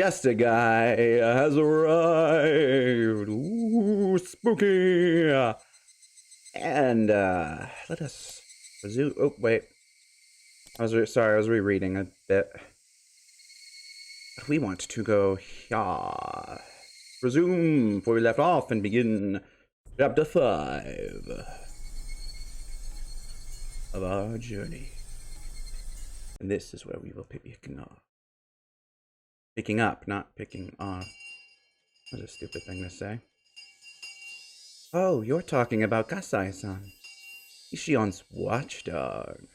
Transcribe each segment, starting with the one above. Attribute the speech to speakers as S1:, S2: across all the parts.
S1: Justiguy has arrived. Ooh, spooky. And let us resume. Oh wait, sorry, I was rereading a bit. We want to go here. Resume where we left off and begin chapter 5 of our journey. And this is where we will be picking up. Picking up, not picking off. What a stupid thing to say. Oh, you're talking about Kasai-san. Ishion's watchdog.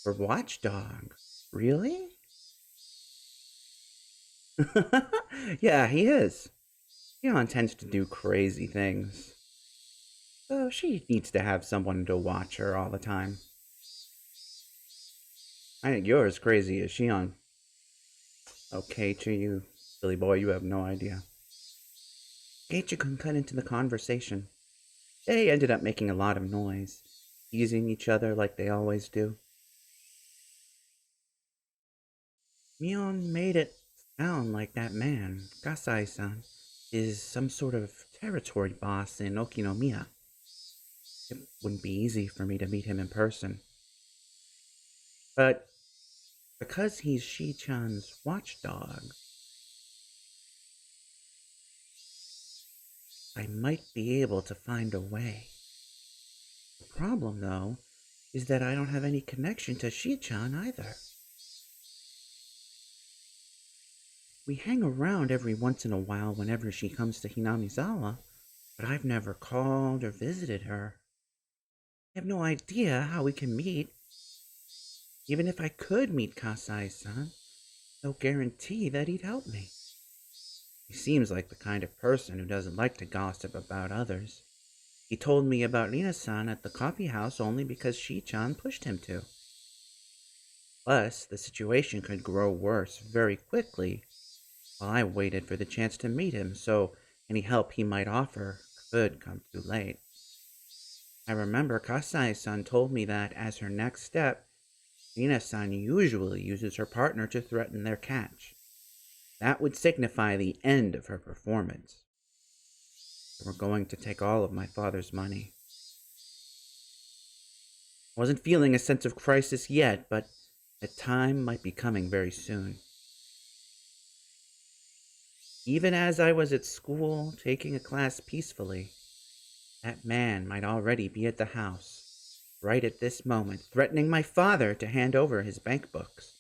S1: Her watchdog? Really? Yeah, he is. Shion tends to do crazy things. So she needs to have someone to watch her all the time. I think you're as crazy as Shion. Okay, to you, silly boy, you have no idea. Keiichi couldn't cut into the conversation. They ended up making a lot of noise, teasing each other like they always do. Mion made it sound like that man, Kasai-san, is some sort of territory boss in Okinomiya. It wouldn't be easy for me to meet him in person. But because he's Shi-chan's watchdog, I might be able to find a way. The problem, though, is that I don't have any connection to Shi-chan either. We hang around every once in a while whenever she comes to Hinamizawa, but I've never called or visited her. I have no idea how we can meet. Even if I could meet Kasai-san, no guarantee that he'd help me. He seems like the kind of person who doesn't like to gossip about others. He told me about Rina-san at the coffee house only because Shi-chan pushed him to. Plus, the situation could grow worse very quickly while I waited for the chance to meet him, so any help he might offer could come too late. I remember Kasai-san told me that, as her next step, Rina-san usually uses her partner to threaten their catch. That would signify the end of her performance. They were going to take all of my father's money. I wasn't feeling a sense of crisis yet, but the time might be coming very soon. Even as I was at school, taking a class peacefully, that man might already be at the house, right at this moment, threatening my father to hand over his bank books.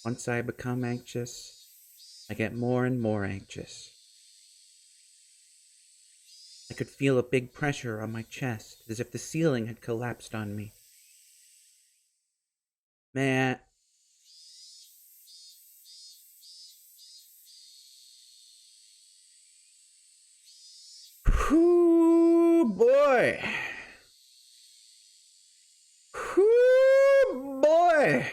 S1: Once I become anxious, I get more and more anxious. I could feel a big pressure on my chest, as if the ceiling had collapsed on me. Man. Whoo, boy. Whoo, boy.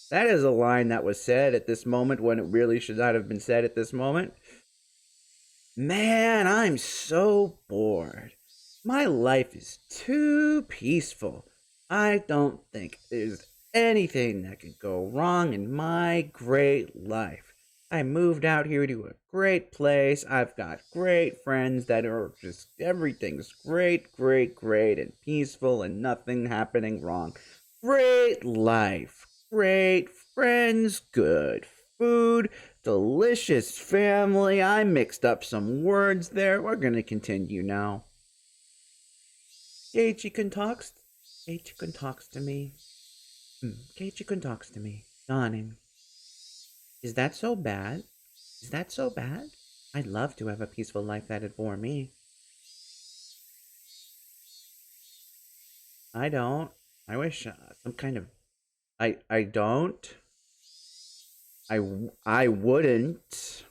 S1: That is a line that was said at this moment when it really should not have been said at this moment. Man, I'm so bored. My life is too peaceful. I don't think there's anything that could go wrong in my great life. I moved out here to a great place. I've got great friends that are just everything's great, great, great, and peaceful and nothing happening wrong. Great life, great friends, good food, delicious family. I mixed up some words there. We're gonna continue now. Keiichi-kun talks to me. Keiichi-kun talks to me, yawning. Is that so bad? Is that so bad? I'd love to have a peaceful life that'd bore me. I don't. I wish some kind of... I don't. I wouldn't.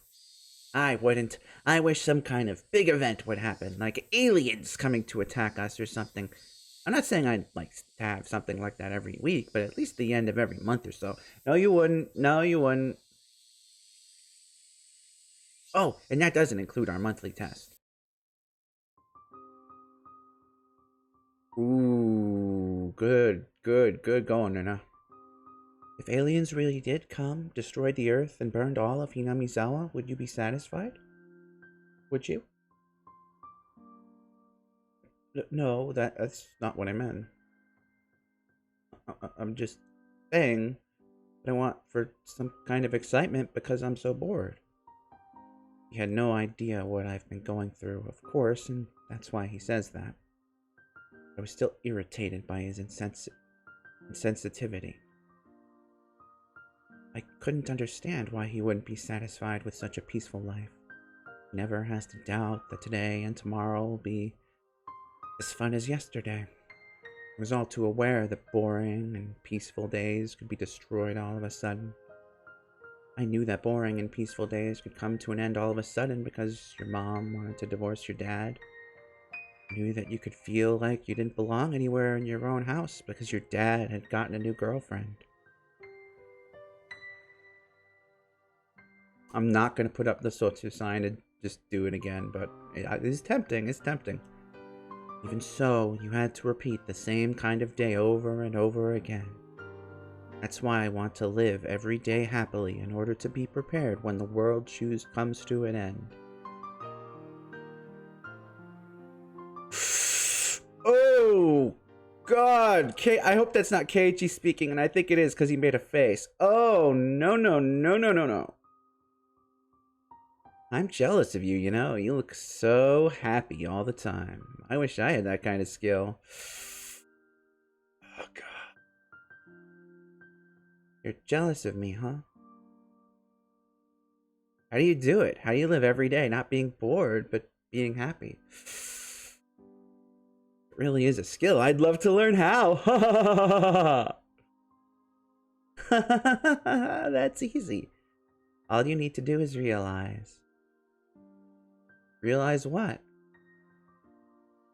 S1: I wouldn't. I wish some kind of big event would happen, like aliens coming to attack us or something. I'm not saying I'd like to have something like that every week, but at least the end of every month or so. No, you wouldn't. No, you wouldn't. Oh, and that doesn't include our monthly test. Ooh. Oh, good, good, good going, Nana. If aliens really did come, destroyed the Earth, and burned all of Hinamizawa, would you be satisfied? Would you? No, that's not what I meant. I'm just saying that I want for some kind of excitement because I'm so bored. He had no idea what I've been going through, of course, and that's why he says that. I was still irritated by his insensitivity. I couldn't understand why he wouldn't be satisfied with such a peaceful life. He never has to doubt that today and tomorrow will be as fun as yesterday. I was all too aware that boring and peaceful days could be destroyed all of a sudden. I knew that boring and peaceful days could come to an end all of a sudden because your mom wanted to divorce your dad. I knew that you could feel like you didn't belong anywhere in your own house because your dad had gotten a new girlfriend. I'm not going to put up the Sotsu sign and just do it again, but it's tempting, it's tempting. Even so, you had to repeat the same kind of day over and over again. That's why I want to live every day happily in order to be prepared when the world comes to an end. Oh, God. I hope that's not Keiichi speaking, and I think it is because he made a face. Oh, no, no, no, no, no, no. I'm jealous of you, you know? You look so happy all the time. I wish I had that kind of skill. Oh, God. You're jealous of me, huh? How do you do it? How do you live every day not being bored, but being happy? It really is a skill. I'd love to learn how. That's easy. All you need to do is realize. Realize what?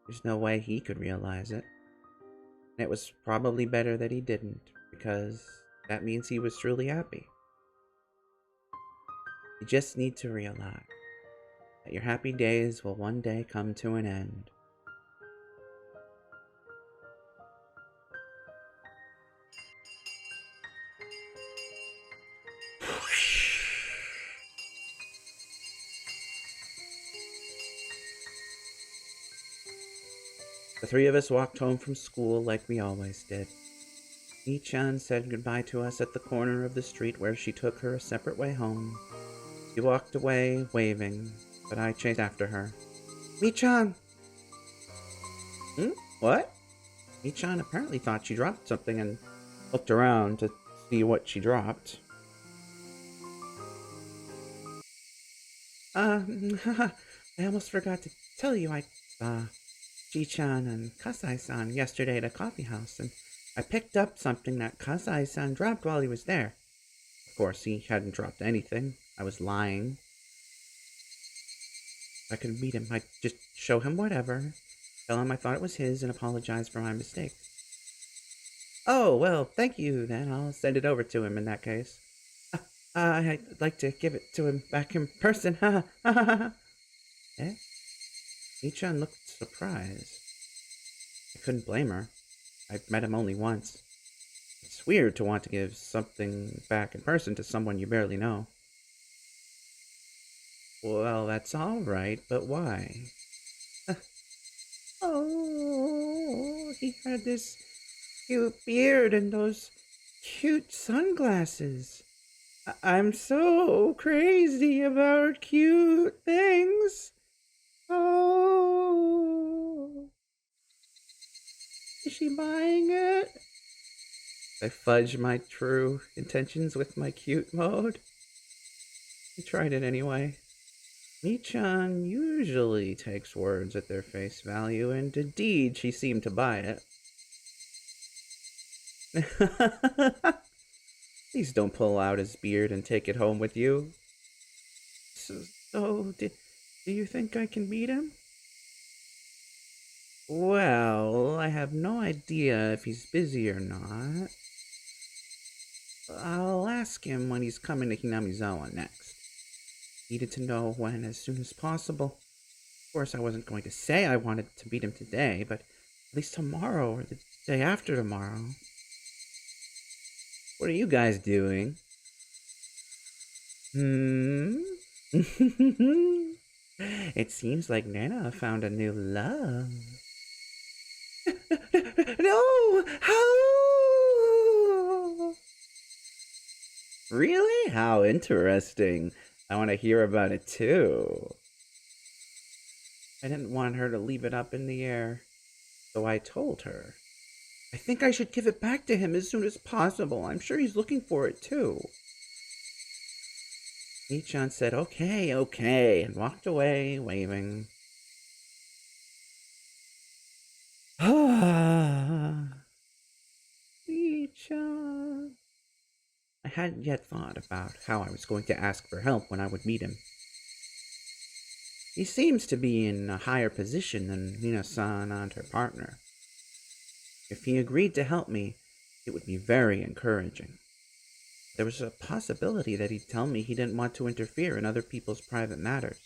S1: There's no way he could realize it. And it was probably better that he didn't, because that means he was truly happy. You just need to realize that your happy days will one day come to an end. The three of us walked home from school like we always did. Mi-chan said goodbye to us at the corner of the street where she took her a separate way home. She walked away, waving, but I chased after her. Mi-chan! What? Mi-chan apparently thought she dropped something and looked around to see what she dropped. I almost forgot to tell you I saw Ji-chan and Kasai-san yesterday at a coffee house, and I picked up something that Kasai-san dropped while he was there. Of course, he hadn't dropped anything. I was lying. If I could meet him, I'd just show him whatever, tell him I thought it was his, and apologize for my mistake. Oh, well, thank you, then. I'll send it over to him in that case. I'd like to give it to him back in person. Eh? Mi-chan looked surprised. I couldn't blame her. I'd met him only once. It's weird to want to give something back in person to someone you barely know. Well, that's all right, but why? Oh, he had this cute beard and those cute sunglasses. I'm so crazy about cute things. Oh. Is she buying it? I fudge my true intentions with my cute mode. I tried it anyway. Mi-chan usually takes words at their face value, and indeed she seemed to buy it. Please don't pull out his beard and take it home with you. So do you think I can meet him? Well, I have no idea if he's busy or not. I'll ask him when he's coming to Hinamizawa next. Needed to know when as soon as possible. Of course, I wasn't going to say I wanted to meet him today, but at least tomorrow or the Day after tomorrow. What are you guys doing? It seems like Nana found a new love. No! How? Really? How interesting. I want to hear about it too. I didn't want her to leave it up in the air, so I told her. I think I should give it back to him as soon as possible. I'm sure he's looking for it too. Ichan said, okay, okay, and walked away, waving. Ah, Ichan. I hadn't yet thought about how I was going to ask for help when I would meet him. He seems to be in a higher position than Nina-san and her partner. If he agreed to help me, it would be very encouraging. There was a possibility that he'd tell me he didn't want to interfere in other people's private matters.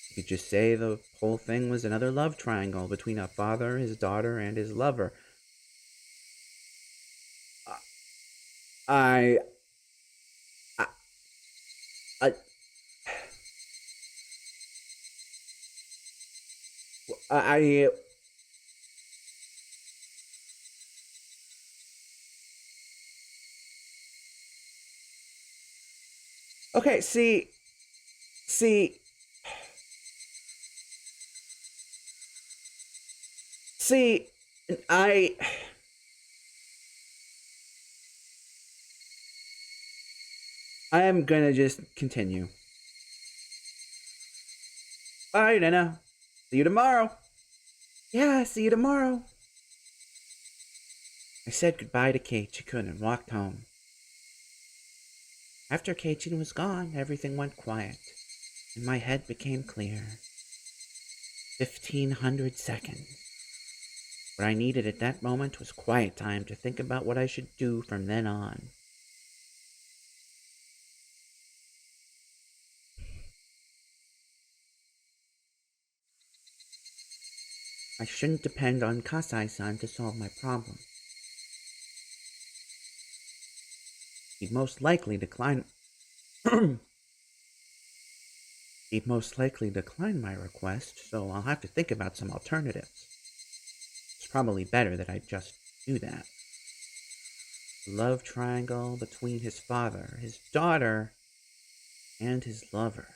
S1: He could just say the whole thing was another love triangle between a father, his daughter, and his lover. I okay, see, I am gonna just continue. Bye, Nana. See you tomorrow. Yeah, see you tomorrow. I said goodbye to Keiichi-kun and walked home. After Keiichi was gone, everything went quiet, and my head became clear. 1,500 seconds. What I needed at that moment was quiet time to think about what I should do from then on. I shouldn't depend on Kasai-san to solve my problem. He'd most likely decline my request, so I'll have to think about some alternatives. It's probably better that I just do that. The love triangle between his father, his daughter, and his lover.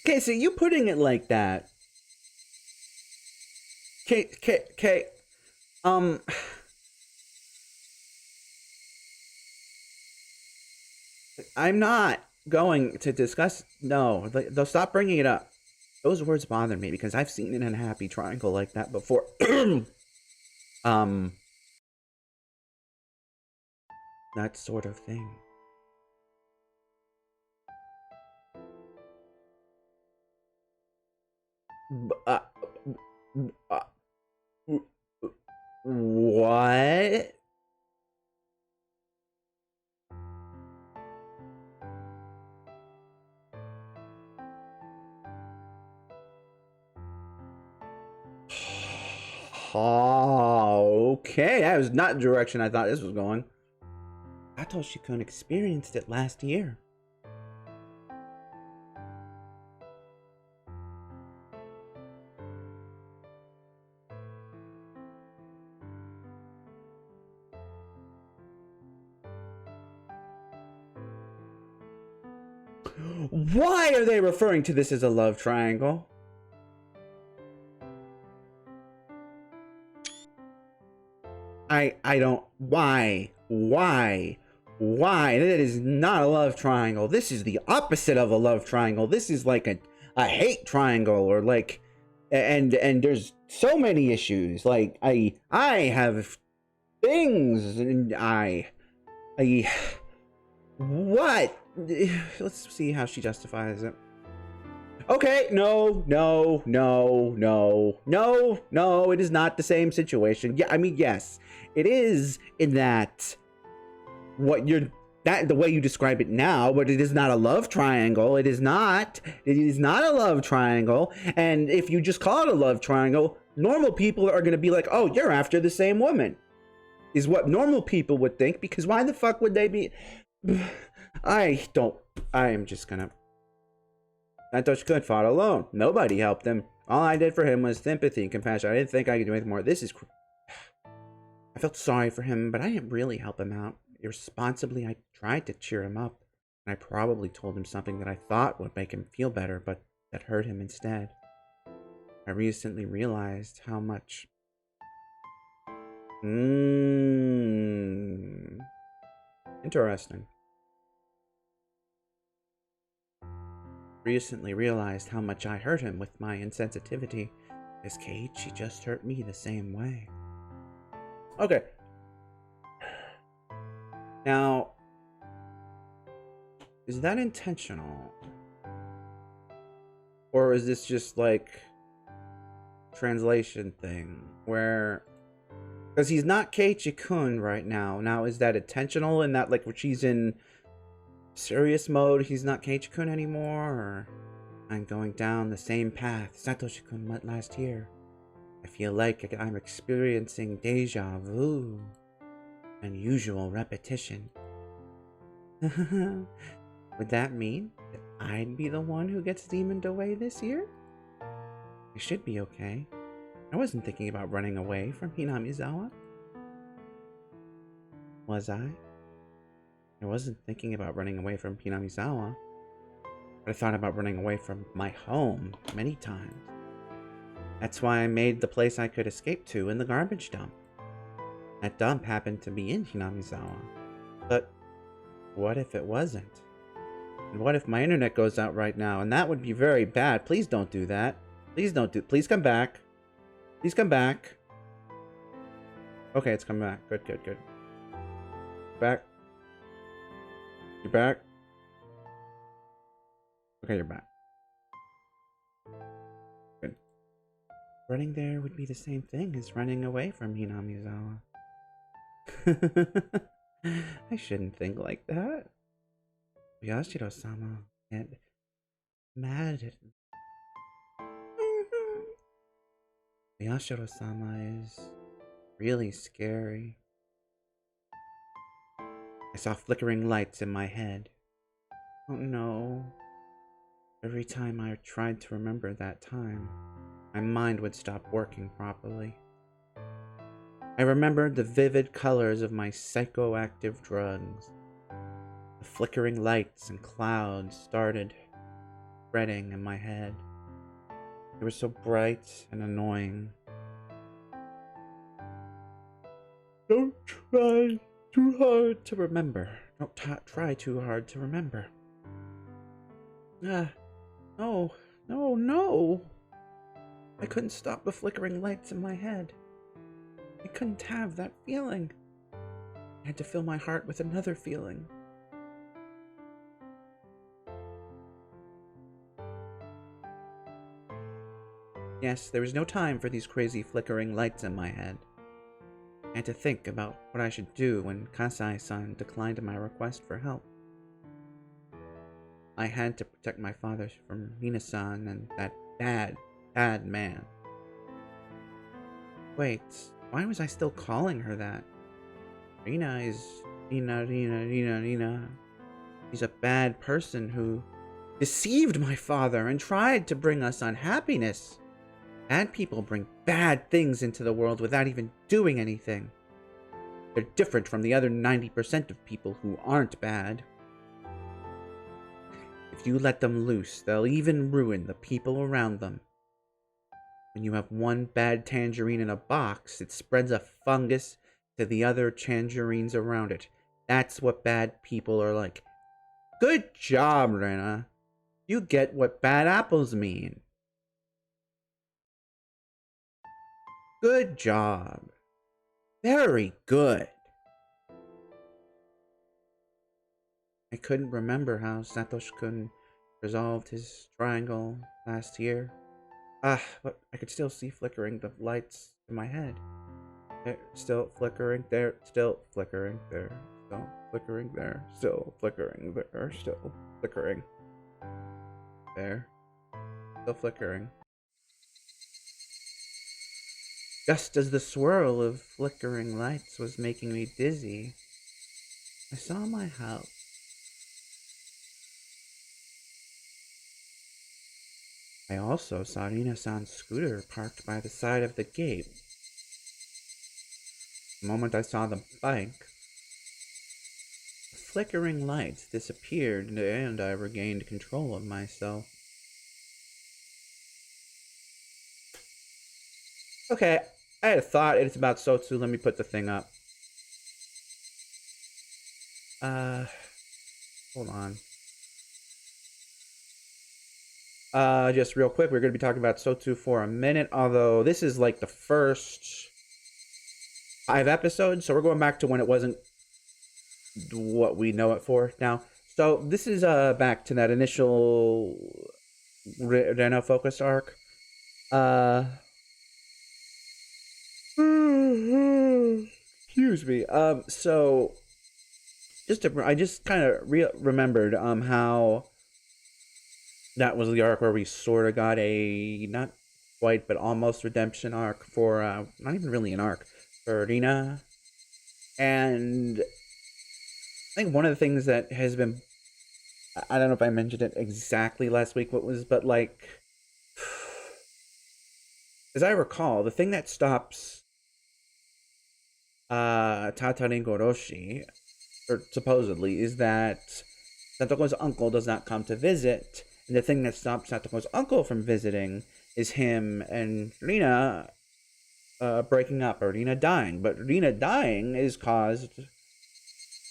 S1: Okay, so you putting it like that. Okay, I'm not going to discuss. No, they'll stop bringing it up. Those words bother me because I've seen an unhappy triangle like that before. That sort of thing. What? Oh, okay. That was not the direction I thought this was going. Satoshi-kun experienced it last year. Why are they referring to this as a love triangle? I don't. Why? That is not a love triangle. This is the opposite of a love triangle. This is like a hate triangle, or like, and there's so many issues. Like I have things, and what? Let's see how she justifies it. Okay, no, it is not the same situation. Yeah, I mean, yes, it is in that what you're that the way you describe it now, but it is not a love triangle. It is not. It is not a love triangle. And if you just call it a love triangle, normal people are going to be like, "Oh, you're after the same woman," is what normal people would think. Because why the fuck would they be? I am just gonna. Satoshi-kun fought alone. Nobody helped him. All I did for him was sympathy and compassion. I didn't think I could do anything more. This is. I felt sorry for him, but I didn't really help him out. Irresponsibly, I tried to cheer him up, and I probably told him something that I thought would make him feel better, but that hurt him instead. I recently realized how much... Interesting. Recently realized how much I hurt him with my insensitivity. This Keiichi just hurt me the same way. Okay. Now, is that intentional? Or is this just like translation thing where, because he's not Keiichi-kun right now. Now, is that intentional in that, like, when she's in serious mode, he's not Keiichi-kun anymore? Or I'm going down the same path Satoshi-kun went last year. I feel like I'm experiencing deja vu. Unusual repetition. Would that mean that I'd be the one who gets demoned away this year? I should be okay. I wasn't thinking about running away from Hinamizawa. Was I? I wasn't thinking about running away from Hinamizawa. But I thought about running away from my home many times. That's why I made the place I could escape to in the garbage dump. That dump happened to be in Hinamizawa. But what if it wasn't? And what if my internet goes out right now? And that would be very bad. Please don't do that. Please don't do... Please come back. Please come back. Okay, it's come back. Good, good, good. Back. You're back? Okay, you're back. Good. Running there would be the same thing as running away from Hinamizawa. I shouldn't think like that. Yashiro-sama get mad at me. Yashiro-sama is really scary. I saw flickering lights in my head. Oh no. Every time I tried to remember that time, my mind would stop working properly. I remembered the vivid colors of my psychoactive drugs. The flickering lights and clouds started spreading in my head. They were so bright and annoying. Don't try too hard to remember. Don't try too hard to remember. No, no, no. I couldn't stop the flickering lights in my head. I couldn't have that feeling. I had to fill my heart with another feeling. Yes, there was no time for these crazy flickering lights in my head. I had to think about what I should do when Kasai-san declined my request for help. I had to protect my father from Mina-san and that bad man. Wait, why was I still calling her that? Rina is... Rina. She's a bad person who deceived my father and tried to bring us unhappiness. Bad people bring bad things into the world without even doing anything. They're different from the other 90% of people who aren't bad. If you let them loose, they'll even ruin the people around them. When you have one bad tangerine in a box, it spreads a fungus to the other tangerines around it. That's what bad people are like. Good job, Rena. You get what bad apples mean. Good job. Very good. I couldn't remember how Satoshi-kun resolved his triangle last year. But I could still see flickering the lights in my head. They're still flickering. They're still flickering. They're still flickering there, still flickering there, still flickering there, still flickering. Just as the swirl of flickering lights was making me dizzy, I saw my house. I also saw Rina-san's scooter parked by the side of the gate. The moment I saw the bike, the flickering lights disappeared and I regained control of myself. Okay, I had a thought. It's about Sotsu. Let me put the thing up. Hold on. Just real quick, we're going to be talking about Sotsu for a minute, although this is like the first 5 episodes, so we're going back to when it wasn't what we know it for now. So this is back to that initial Reno focused arc. Excuse me. So I just kind of remembered how that was the arc where we sort of got a not quite but almost redemption arc for not even really an arc for Rina. And I think one of the things that has been, I don't know if I mentioned it exactly last week, but like, as I recall, the thing that stops Tataringoroshi, or supposedly, is that Santoko's uncle does not come to visit. And the thing that stops Santoko's uncle from visiting is him and Rina breaking up, or Rina dying. But Rina dying is caused,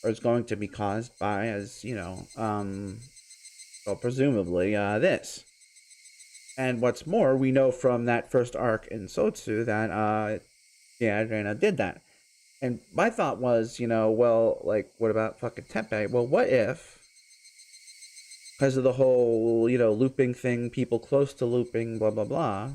S1: or is going to be caused by, as you know, well, presumably this. And what's more, we know from that first arc in Sotsu that yeah, Rina did that. And my thought was, well, like, what about fucking Teppei? Well, what if, because of the whole, looping thing, people close to looping, blah, blah, blah,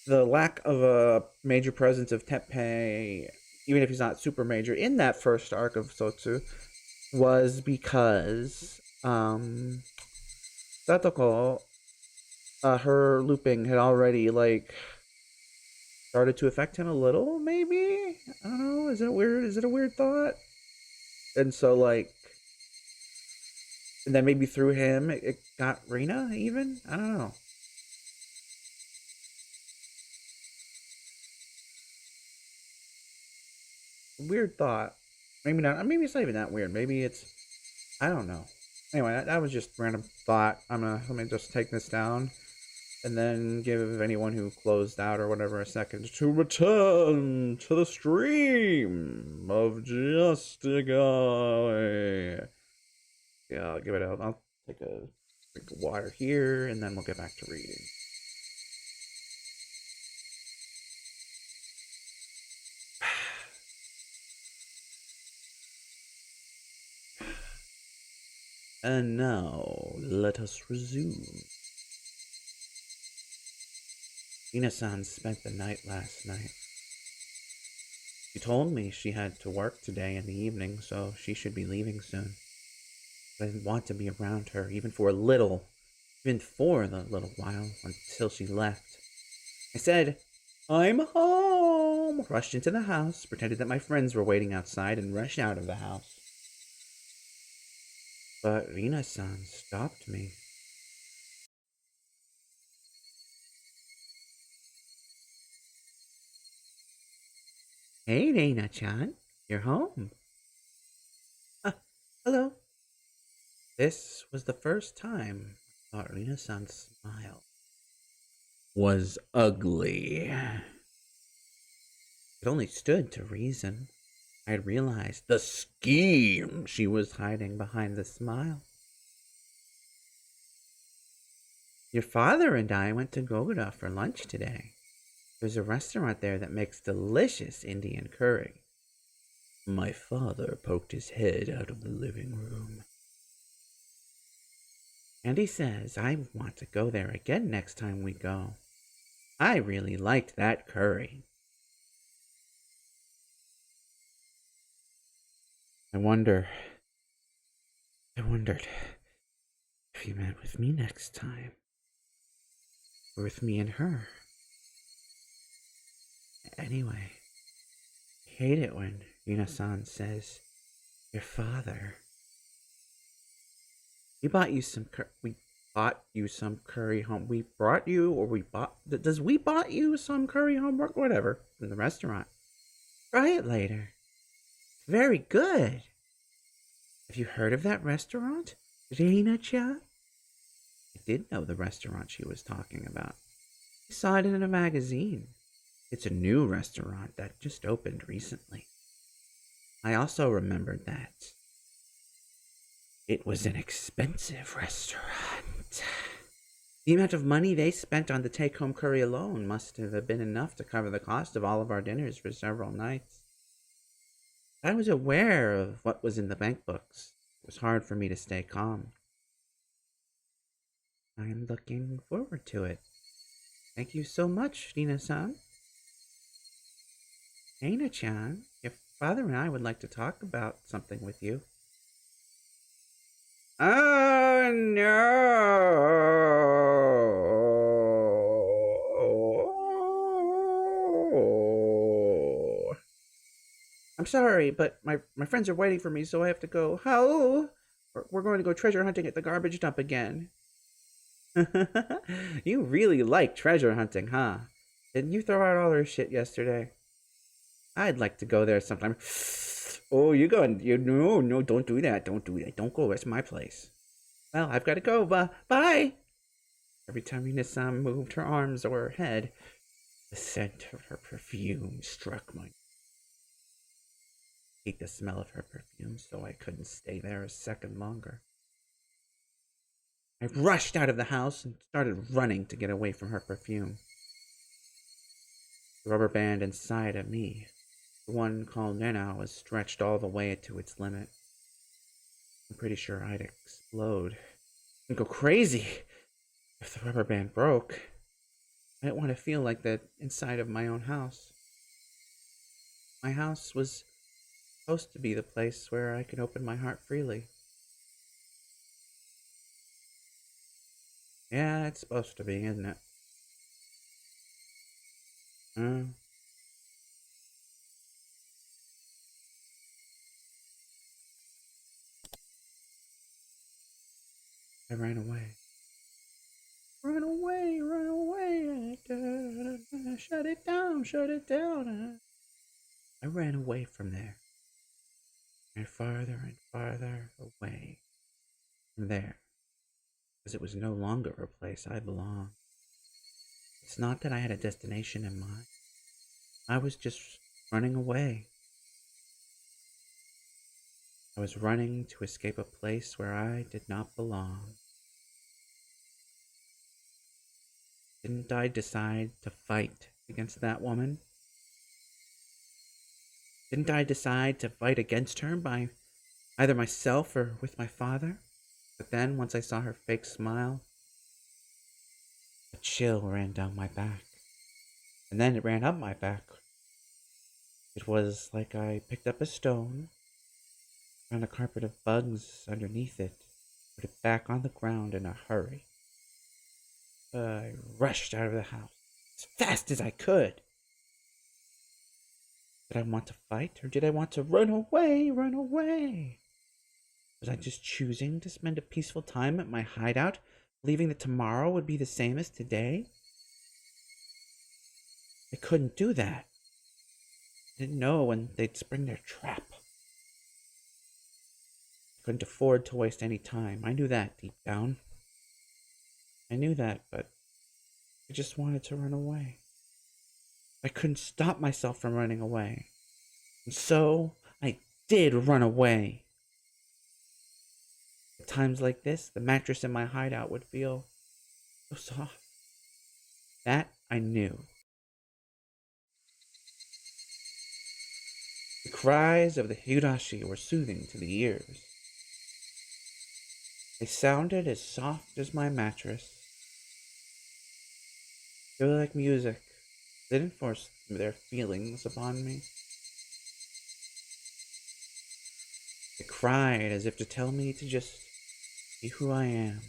S1: the lack of a major presence of Teppei, even if he's not super major, in that first arc of Sotsu, was because, Satoko, her looping had already, like, started to affect him a little, maybe? I don't know, is it weird? Is it a weird thought? And so, like, and then maybe through him, it got Rina, even? I don't know. Weird thought. Maybe not. Maybe it's not even that weird. Maybe it's, I don't know. Anyway, that was just random thought. Let me just take this down and then give anyone who closed out or whatever a second to return to the stream of Justiguy. Yeah, I'll give it out. I'll take a drink of water here and then we'll get back to reading. And now, let us resume. Ina-san spent the night last night. She told me she had to work today in the evening, so she should be leaving soon. But I didn't want to be around her, even for the little while, until she left. I said, "I'm home," rushed into the house, pretended that my friends were waiting outside, and rushed out of the house. But Rina-san stopped me. "Hey, Reina-chan, you're home." Hello." This was the first time I thought Rina-san's smile was ugly. It only stood to reason. I had realized the scheme she was hiding behind the smile. "Your father and I went to Goguda for lunch today. There's a restaurant there that makes delicious Indian curry." My father poked his head out of the living room. "And he says I want to go there again next time we go. I really liked that curry." I wonder, I wondered if you met with me next time, or with me and her. Anyway, I hate it when Yunasan says, your father. We bought you some we bought you some curry home. We brought you, or we bought, does we bought you some curry homework? Whatever, in the restaurant. Try it later. Very good. Have you heard of that restaurant? Reina-cha? I did know the restaurant she was talking about. I saw it in a magazine. It's a new restaurant that just opened recently. I also remembered that it was an expensive restaurant. The amount of money they spent on the take-home curry alone must have been enough to cover the cost of all of our dinners for several nights. I was aware of what was in the bank books. It was hard for me to stay calm. I am looking forward to it. Thank you so much, Rina-san. Aina-chan, your father and I would like to talk about something with you. Oh, no. I'm sorry, but my friends are waiting for me, so I have to go. How? We're going to go treasure hunting at the garbage dump again. You really like treasure hunting, huh? Didn't you throw out all our shit yesterday? I'd like to go there sometime. Oh, you going? No, don't do that. Don't do that. Don't go. It's my place. Well, I've got to go. Bye. Every time Yunasan moved her arms or her head, the scent of her perfume struck my. I hate the smell of her perfume, so I couldn't stay there a second longer. I rushed out of the house and started running to get away from her perfume. The rubber band inside of me, the one called Nena, was stretched all the way to its limit. I'm pretty sure I'd explode and go crazy if the rubber band broke. I didn't want to feel like that inside of my own house. My house was supposed to be the place where I could open my heart freely. Yeah, it's supposed to be, isn't it? I ran away. Run away, run away. Shut it down, shut it down. I ran away from there. And farther away from there. Because it was no longer a place I belonged. It's not that I had a destination in mind. I was just running away. I was running to escape a place where I did not belong. Didn't I decide to fight against that woman? Didn't I decide to fight against her by either myself or with my father? But then, once I saw her fake smile, a chill ran down my back. And then it ran up my back. It was like I picked up a stone, found a carpet of bugs underneath it, put it back on the ground in a hurry. I rushed out of the house as fast as I could. Did I want to fight, or did I want to run away, run away? Was I just choosing to spend a peaceful time at my hideout, believing that tomorrow would be the same as today? I couldn't do that. I didn't know when they'd spring their trap. I couldn't afford to waste any time. I knew that deep down. I knew that, but I just wanted to run away. I couldn't stop myself from running away. And so I did run away. At times like this, the mattress in my hideout would feel so soft. That I knew. The cries of the Higurashi were soothing to the ears. They sounded as soft as my mattress. They were like music. They didn't force their feelings upon me. cried as if to tell me to just be who I am.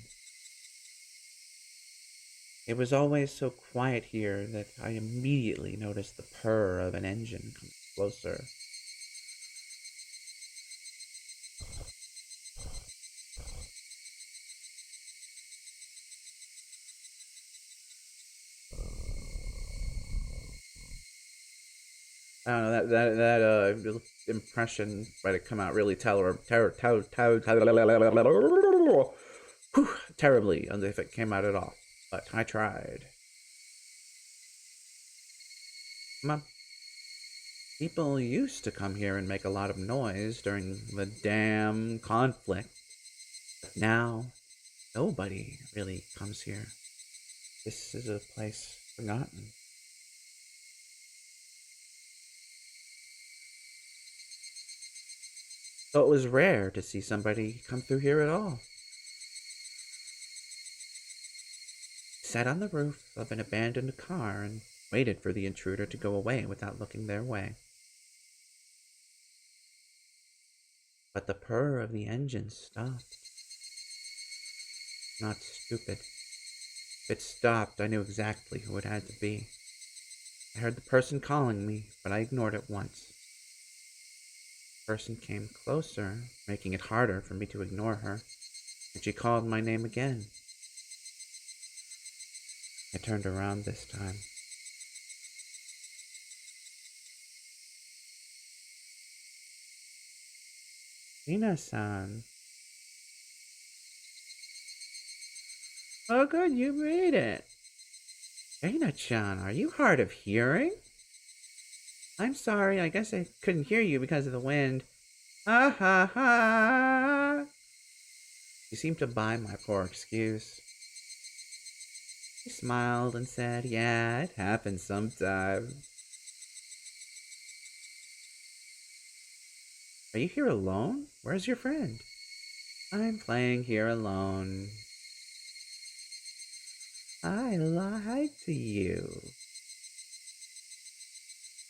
S1: It was always so quiet here that I immediately noticed the purr of an engine come closer. I don't know, that impression might have come out really terribly if it came out at all. But I tried. Come People used to come here and make a lot of noise during the damn conflict. But now, nobody really comes here. This is a place forgotten. So it was rare to see somebody come through here at all. I sat on the roof of an abandoned car and waited for the intruder to go away without looking their way. But the purr of the engine stopped. Not stupid. If it stopped, I knew exactly who it had to be. I heard the person calling me, but I ignored it once. The person came closer, making it harder for me to ignore her, and she called my name again. I turned around this time. Mina-san. Oh good, you made it. Reina-chan, are you hard of hearing? I'm sorry, I guess I couldn't hear you because of the wind. Ha ha ha! You seemed to buy my poor excuse. He smiled and said, yeah, it happens sometimes. Are you here alone? Where's your friend? I'm playing here alone. I lied to you.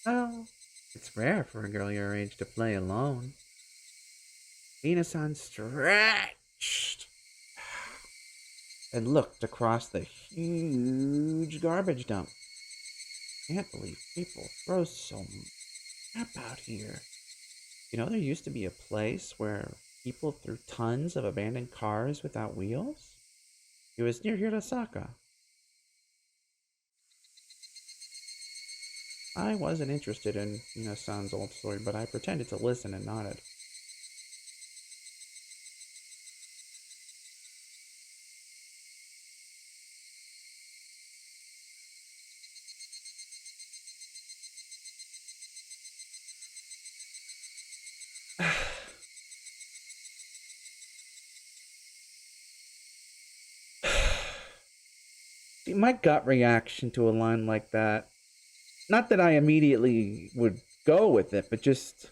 S1: Oh, it's rare for a girl your age to play alone. Mina-san stretched and looked across the huge garbage dump. Can't believe people throw so much crap out here. You know, there used to be a place where people threw tons of abandoned cars without wheels? It was near Hirosaka. I wasn't interested in Mina-san's old story, but I pretended to listen and nodded. See, my gut reaction to a line like that, not that I immediately would go with it, but just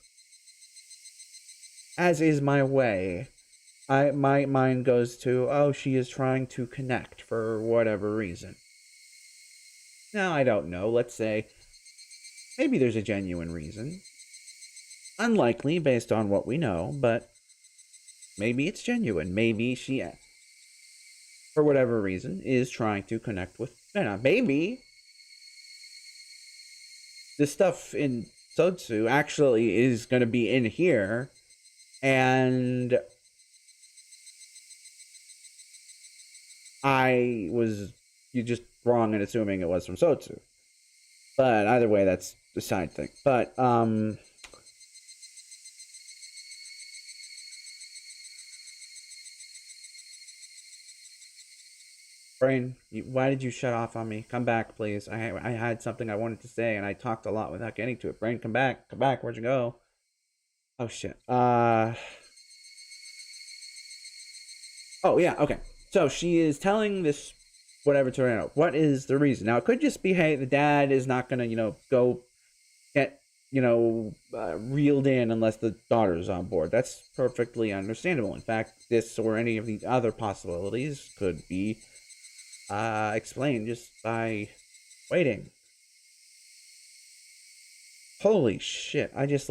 S1: as is my way, my mind goes to, oh, she is trying to connect for whatever reason. Now, I don't know. Let's say maybe there's a genuine reason. Unlikely based on what we know, but maybe it's genuine. Maybe she, for whatever reason, is trying to connect with Rena. Maybe the stuff in Sotsu actually is going to be in here, and I was just wrong in assuming it was from Sotsu. But either way, that's the side thing. But Brain, why did you shut off on me? Come back, please. I had something I wanted to say, and I talked a lot without getting to it. Brain, come back. Come back. Where'd you go? Oh, shit. Oh, yeah, okay. So she is telling this whatever to Reno. What is the reason? Now, it could just be, hey, the dad is not going to, go get, reeled in unless the daughter's on board. That's perfectly understandable. In fact, this or any of the other possibilities could be explained just by waiting. Holy shit, I just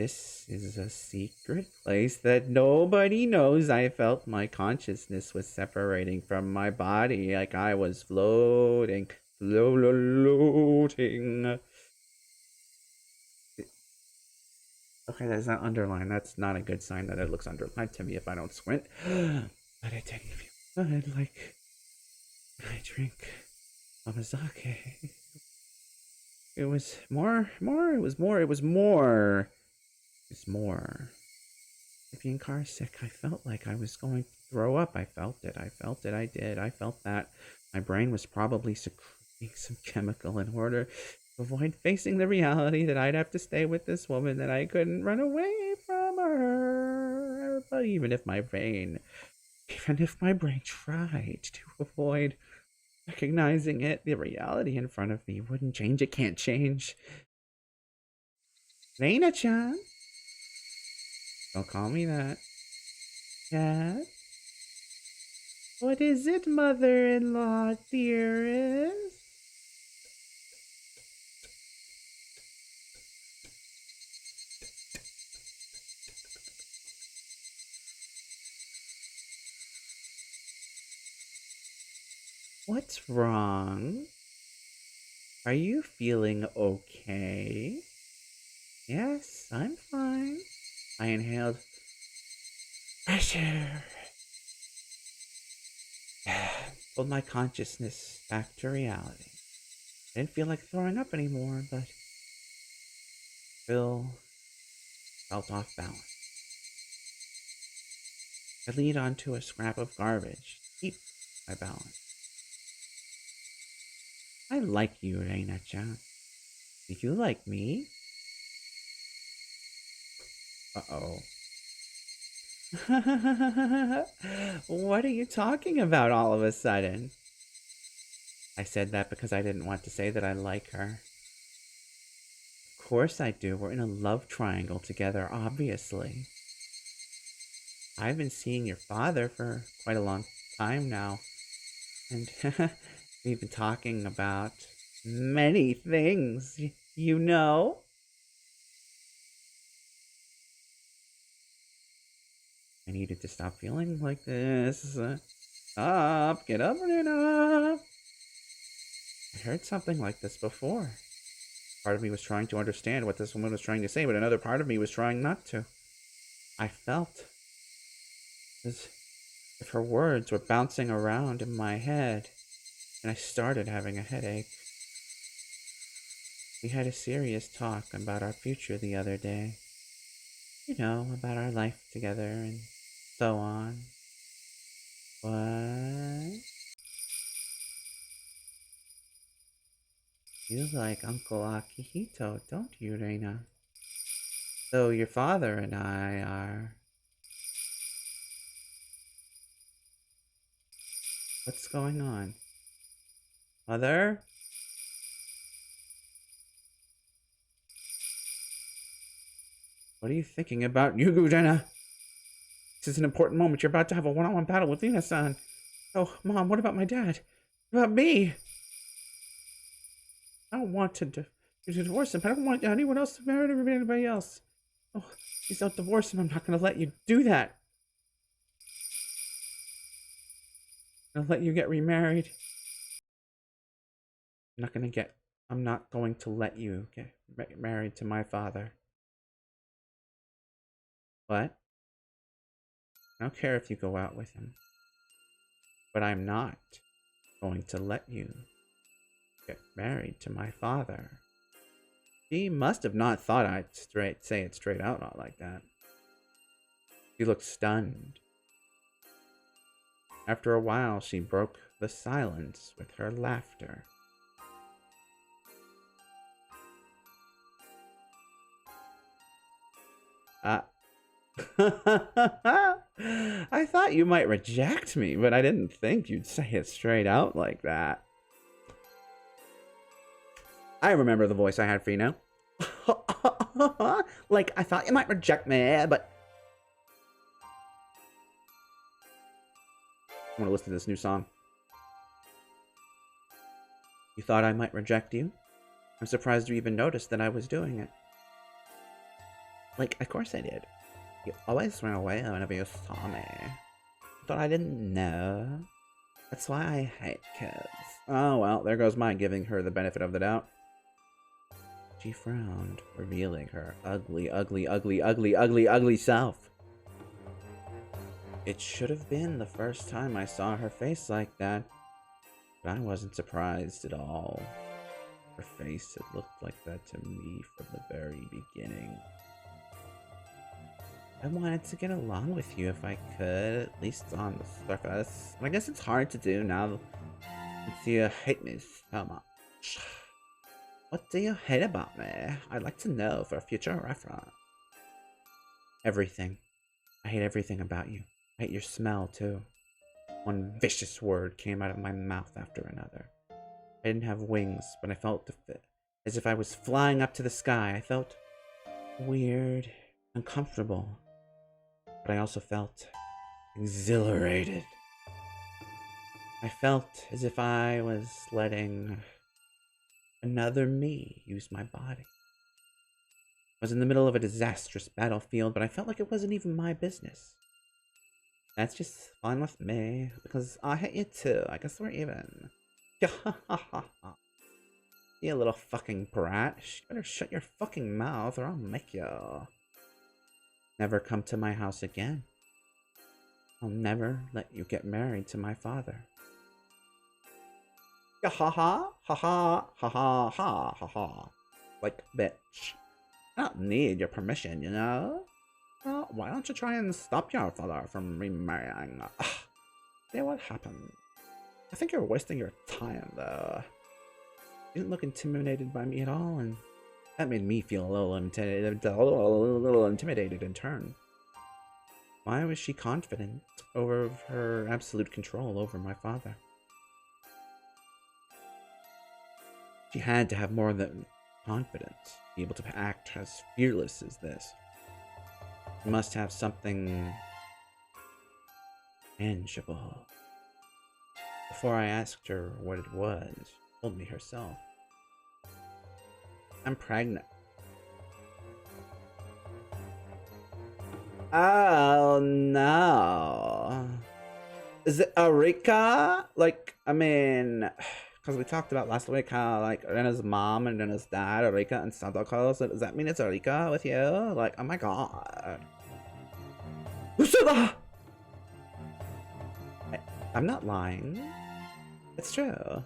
S1: This is a secret place that nobody knows. I felt my consciousness was separating from my body, like I was floating, floating. Okay, there's that underline. That's not a good sign that it looks underlined to me if I don't squint. But it didn't feel good, like when I drink Amazake. It was more. It's more. Being car sick, I felt like I was going to throw up. I felt it. I did. I felt that. My brain was probably secreting some chemical in order to avoid facing the reality that I'd have to stay with this woman, that I couldn't run away from her. But even if my brain tried to avoid recognizing it, the reality in front of me wouldn't change. It can't change. Reina-chan. Don't call me that. Cat? What is it, mother-in-law, dearest? What's wrong? Are you feeling okay? Yes, I'm fine. I inhaled fresh air. Pulled my consciousness back to reality. I didn't feel like throwing up anymore, but still felt off balance. I leaned onto a scrap of garbage to keep my balance. I like you, Reina-chan. Do you like me? Uh-oh. What are you talking about all of a sudden? I said that because I didn't want to say that I like her. Of course I do. We're in a love triangle together, obviously. I've been seeing your father for quite a long time now. And we've been talking about many things, you know? I needed to stop feeling like this. Stop, get up, Runa. I heard something like this before. Part of me was trying to understand what this woman was trying to say, but another part of me was trying not to. I felt as if her words were bouncing around in my head, and I started having a headache. We had a serious talk about our future the other day. You know, about our life together and so on. What? You like Uncle Akihito, don't you, Reina? So your father and I are... What's going on? Mother? What are you thinking about, Yugu, Reina? This is an important moment. You're about to have a one-on-one battle with Lina-san. Oh, Mom, what about my dad? What about me? I don't want to divorce him. I don't want anyone else to marry anybody else. Oh, please don't divorce him. I'm not going to let you do that. I'm going to let you get remarried. I'm not going to let you get married to my father. What? I don't care if you go out with him. But I'm not going to let you get married to my father. She must have not thought I'd say it straight out not like that. She looked stunned. After a while, she broke the silence with her laughter. I thought you might reject me, but I didn't think you'd say it straight out like that. I remember the voice I had for you now. Like, I thought you might reject me, but... I want to listen to this new song. You thought I might reject you? I'm surprised you even noticed that I was doing it. Like, of course I did. You always ran away whenever you saw me. Thought I didn't know. That's why I hate kids. Oh well, there goes my giving her the benefit of the doubt. She frowned, revealing her ugly, ugly, ugly, ugly, ugly, ugly self. It should have been the first time I saw her face like that, but I wasn't surprised at all. Her face had looked like that to me from the very beginning. I wanted to get along with you if I could, at least on the surface. And I guess it's hard to do now that you hate me so much. What do you hate about me? I'd like to know for future reference. Everything. I hate everything about you. I hate your smell, too. One vicious word came out of my mouth after another. I didn't have wings, but I felt as if I was flying up to the sky. I felt weird, uncomfortable, but I also felt exhilarated. I felt as if I was letting another me use my body. I was in the middle of a disastrous battlefield, but I felt like it wasn't even my business. That's just fine with me, because I hate you too. I guess we're even. You little fucking brat. You better shut your fucking mouth or I'll make you. Never come to my house again. I'll never let you get married to my father. Ha ha ha ha ha ha ha ha ha. Like, bitch. I don't need your permission, you know? Well, why don't you try and stop your father from remarrying? See what happened. I think you're wasting your time, though. You didn't look intimidated by me at all, and that made me feel a little intimidated in turn. Why was she confident over her absolute control over my father? She had to have more than confidence, be able to act as fearless as this. She must have something tangible. Before I asked her what it was, she told me herself. I'm pregnant. Oh no. Is it Erika? Like, I mean, because we talked about last week how, like, Rena's mom and Rena's dad, Erika and Stantoko, so does that mean it's Erika with you? Like, oh my god. I'm not lying. It's true.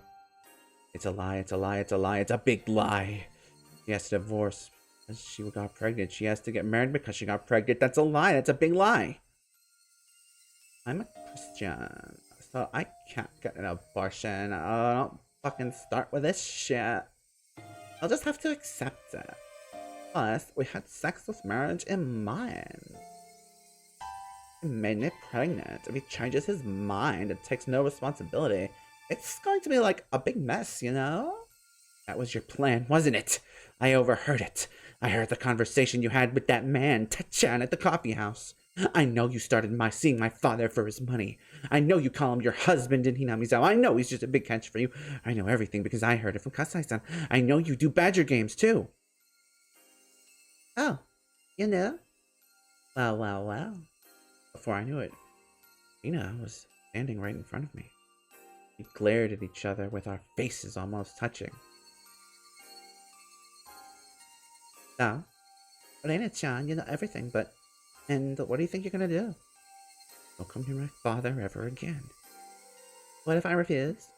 S1: It's a lie, it's a lie, it's a lie, it's a big lie. She has to divorce because she got pregnant. She has to get married because she got pregnant. That's a lie, that's a big lie. I'm a Christian, so I can't get an abortion. Don't fucking start with this shit. I'll just have to accept it. Plus, we had sex with marriage in mind. He made me pregnant. If he changes his mind and takes no responsibility, it's going to be like a big mess, you know? That was your plan, wasn't it? I overheard it. I heard the conversation you had with that man, Tachan, at the coffee house. I know you started seeing my father for his money. I know you call him your husband in Hinamizawa. I know he's just a big catch for you. I know everything because I heard it from Kasai-san. I know you do Badger games, too. Oh, you know? Well, well, well. Before I knew it, Rina was standing right in front of me. We glared at each other with our faces almost touching. So, Reina-chan, you know everything, but... And what do you think you're gonna do? Don't come near my father ever again. What if I refuse?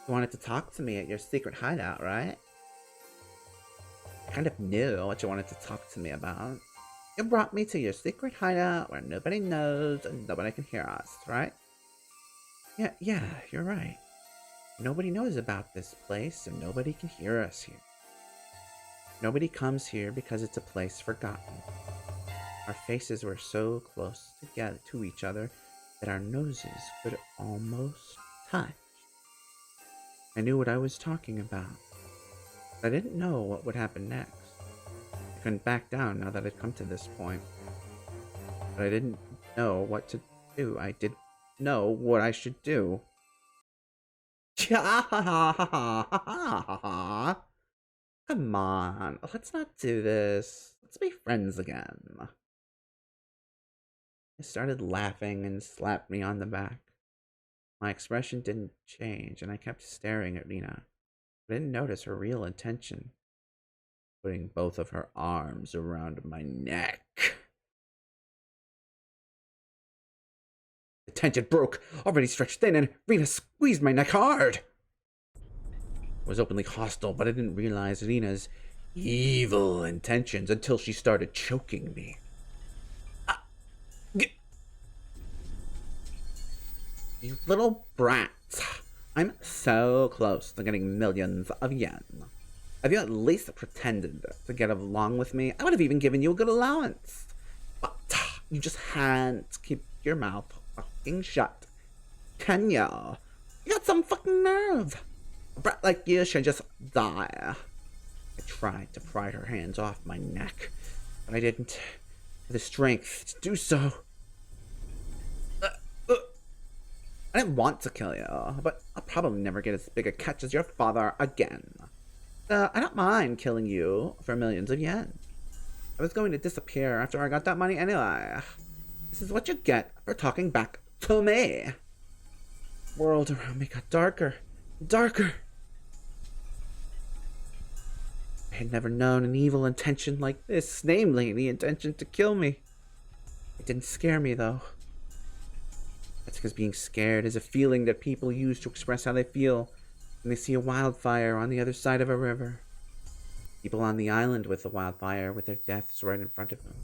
S1: You wanted to talk to me at your secret hideout, right? I kind of knew what you wanted to talk to me about. You brought me to your secret hideout where nobody knows and nobody can hear us, right? Yeah, you're right. Nobody knows about this place and nobody can hear us here. Nobody comes here because it's a place forgotten. Our faces were so close together to each other that our noses could almost touch. I knew what I was talking about. I didn't know what would happen next. I couldn't back down now that I'd come to this point. But I didn't know what to do. I didn't know what I should do. Come on, let's not do this. Let's be friends again. I started laughing and slapped me on the back. My expression didn't change, and I kept staring at Rina. I didn't notice her real intention, putting both of her arms around my neck. The tension broke, already stretched thin, and Rina squeezed my neck hard. I was openly hostile, but I didn't realize Rina's evil intentions until she started choking me. You little brats. I'm so close to getting millions of yen. If you at least pretended to get along with me, I would have even given you a good allowance. But you just had to keep your mouth fucking shut. Can you? You got some fucking nerve. A brat like you should just die. I tried to pry her hands off my neck, but I didn't have the strength to do so. I didn't want to kill you, but I'll probably never get as big a catch as your father again. I don't mind killing you for millions of yen. I was going to disappear after I got that money anyway. This is what you get for talking back to me. The world around me got darker and darker. I had never known an evil intention like this, namely the intention to kill me. It didn't scare me, though. That's because being scared is a feeling that people use to express how they feel when they see a wildfire on the other side of a river. People on the island with the wildfire with their deaths right in front of them.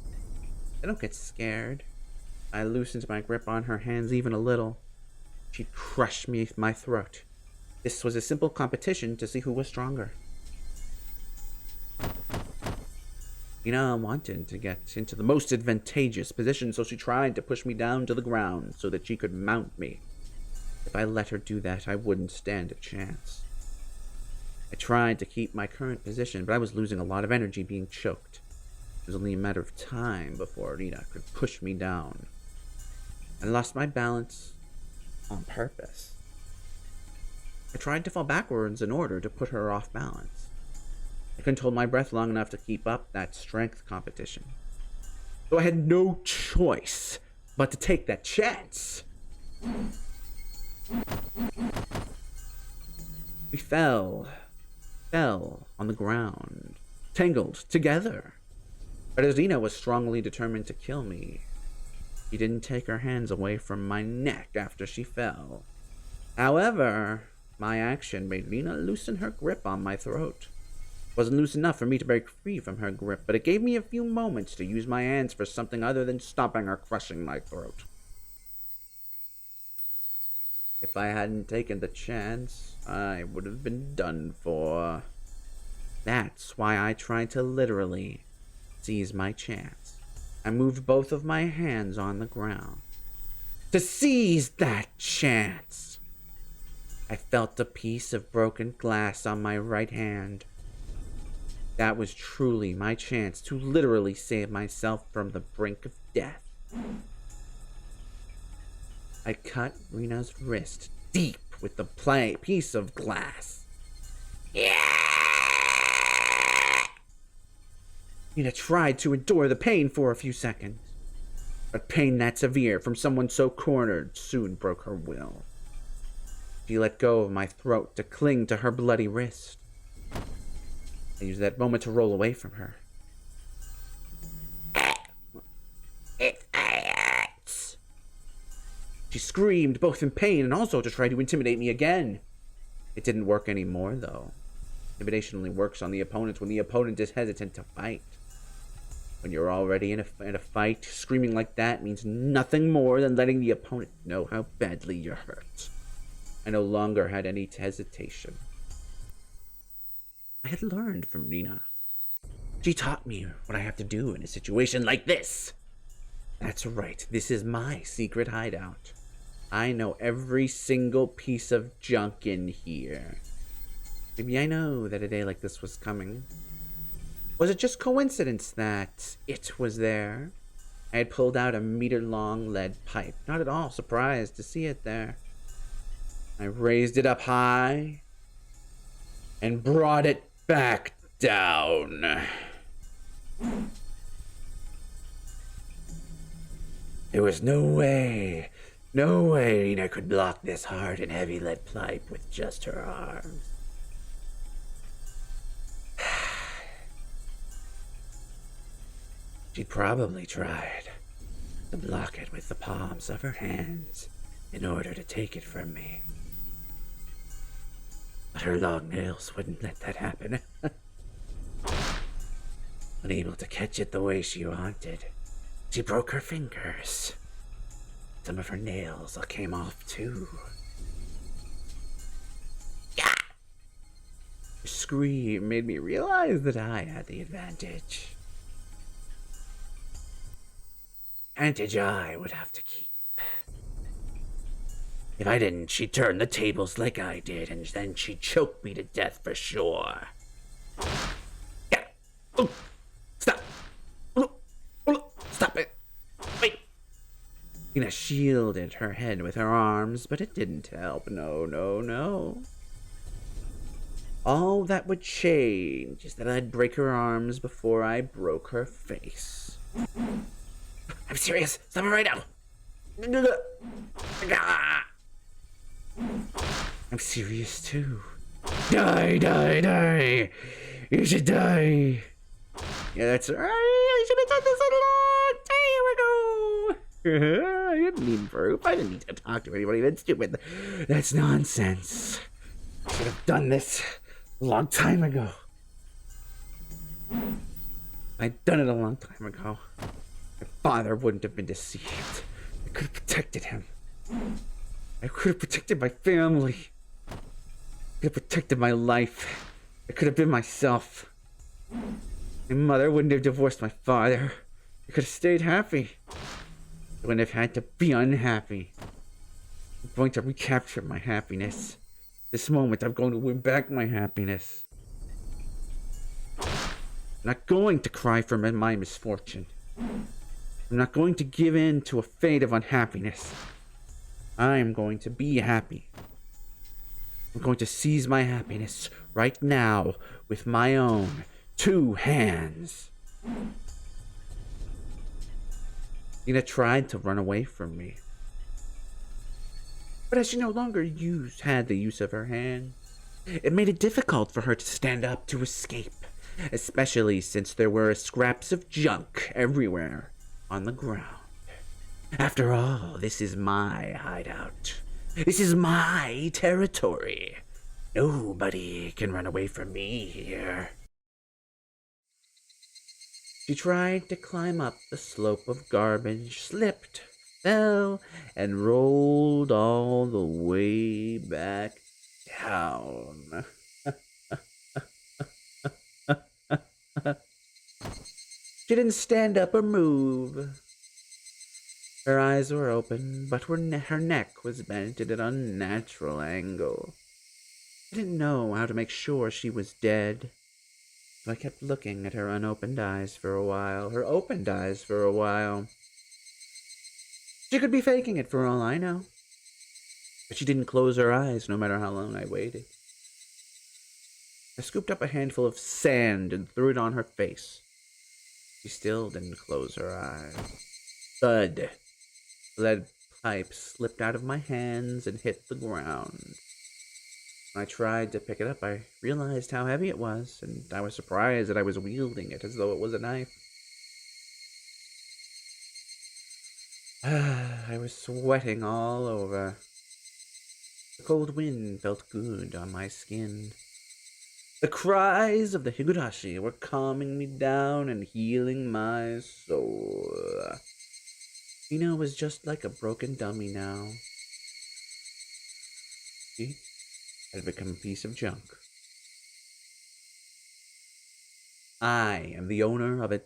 S1: They don't get scared. I loosened my grip on her hands even a little. She'd crush me my throat. This was a simple competition to see who was stronger. Rina wanted to get into the most advantageous position, so she tried to push me down to the ground so that she could mount me. If I let her do that, I wouldn't stand a chance. I tried to keep my current position, but I was losing a lot of energy being choked. It was only a matter of time before Rina could push me down. I lost my balance on purpose. I tried to fall backwards in order to put her off balance. I couldn't hold my breath long enough to keep up that strength competition. So I had no choice but to take that chance. We fell on the ground, tangled together. But as Rina was strongly determined to kill me, she didn't take her hands away from my neck after she fell. However, my action made Rina loosen her grip on my throat. It wasn't loose enough for me to break free from her grip, but it gave me a few moments to use my hands for something other than stomping or crushing my throat. If I hadn't taken the chance, I would have been done for. That's why I tried to literally seize my chance. I moved both of my hands on the ground to seize that chance. I felt a piece of broken glass on my right hand. That was truly my chance to literally save myself from the brink of death. I cut Rina's wrist deep with the piece of glass. Yeah! Rina tried to endure the pain for a few seconds, but pain that severe from someone so cornered soon broke her will. She let go of my throat to cling to her bloody wrist. I used that moment to roll away from her. It hurts. She screamed, both in pain and also to try to intimidate me again. It didn't work anymore, though. Intimidation only works on the opponent when the opponent is hesitant to fight. When you're already in a fight, screaming like that means nothing more than letting the opponent know how badly you're hurt. I no longer had any hesitation. I had learned from Rina. She taught me what I have to do in a situation like this. That's right, this is my secret hideout. I know every single piece of junk in here. Maybe I know that a day like this was coming. Was it just coincidence that it was there? I had pulled out a meter-long lead pipe, not at all surprised to see it there. I raised it up high and brought it back down. There was no way Ina could block this hard and heavy lead pipe with just her arms. She probably tried to block it with the palms of her hands in order to take it from me. But her long nails wouldn't let that happen. Unable to catch it the way she wanted, she broke her fingers. Some of her nails all came off too. Her scream made me realize that I had the advantage. Advantage I would have to keep. If I didn't, she'd turn the tables like I did, and then she'd choke me to death for sure. Yeah. Oh. Stop. Oh. Stop it. Wait. Ina shielded her head with her arms, but it didn't help. No. All that would change is that I'd break her arms before I broke her face. I'm serious. Stop it right now. I'm serious too. Die. You should die. Yeah, that's right. I should have done this a long time ago. I didn't need proof. I didn't need to talk to anybody. That's stupid. That's nonsense. I should have done this a long time ago. I'd done it a long time ago. My father wouldn't have been deceived. I could have protected him. I could have protected my family. I could have protected my life. I could have been myself. My mother wouldn't have divorced my father. I could have stayed happy. I wouldn't have had to be unhappy. I'm going to recapture my happiness. This moment, I'm going to win back my happiness. I'm not going to cry for my misfortune. I'm not going to give in to a fate of unhappiness. I'm going to be happy. I'm going to seize my happiness right now with my own 2 hands. Ina tried to run away from me. But as she no longer had the use of her hand, it made it difficult for her to stand up to escape, especially since there were scraps of junk everywhere on the ground. After all, this is my hideout. This is my territory. Nobody can run away from me here. She tried to climb up the slope of garbage, slipped, fell, and rolled all the way back down. She didn't stand up or move. Her eyes were open, but her neck was bent at an unnatural angle. I didn't know how to make sure she was dead, so I kept looking at her unopened eyes for a while, her opened eyes for a while. She could be faking it for all I know, but she didn't close her eyes no matter how long I waited. I scooped up a handful of sand and threw it on her face. She still didn't close her eyes. Thud. The lead pipe slipped out of my hands and hit the ground. When I tried to pick it up, I realized how heavy it was, and I was surprised that I was wielding it as though it was a knife. I was sweating all over. The cold wind felt good on my skin. The cries of the Higurashi were calming me down and healing my soul. Ina was just like a broken dummy now. She had become a piece of junk. I am the owner of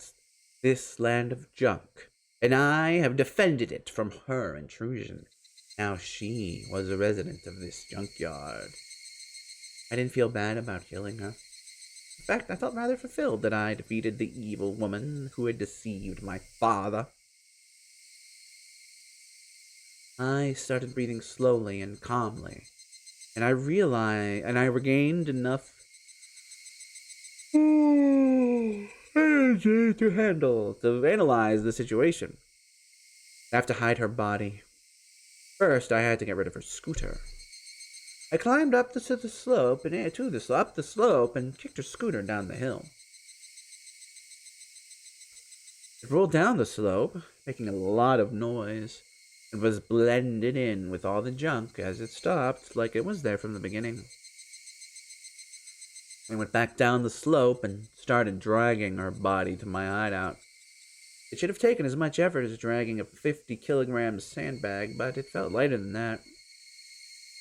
S1: this land of junk, and I have defended it from her intrusion. Now she was a resident of this junkyard. I didn't feel bad about killing her. In fact, I felt rather fulfilled that I defeated the evil woman who had deceived my father. I started breathing slowly and calmly, and I regained enough energy to analyze the situation. I have to hide her body. First, I had to get rid of her scooter. I climbed up the slope and up the slope and kicked her scooter down the hill. It rolled down the slope, making a lot of noise, and was blended in with all the junk as it stopped like it was there from the beginning. I went back down the slope and started dragging her body to my hideout. It should have taken as much effort as dragging a 50-kilogram sandbag, but it felt lighter than that.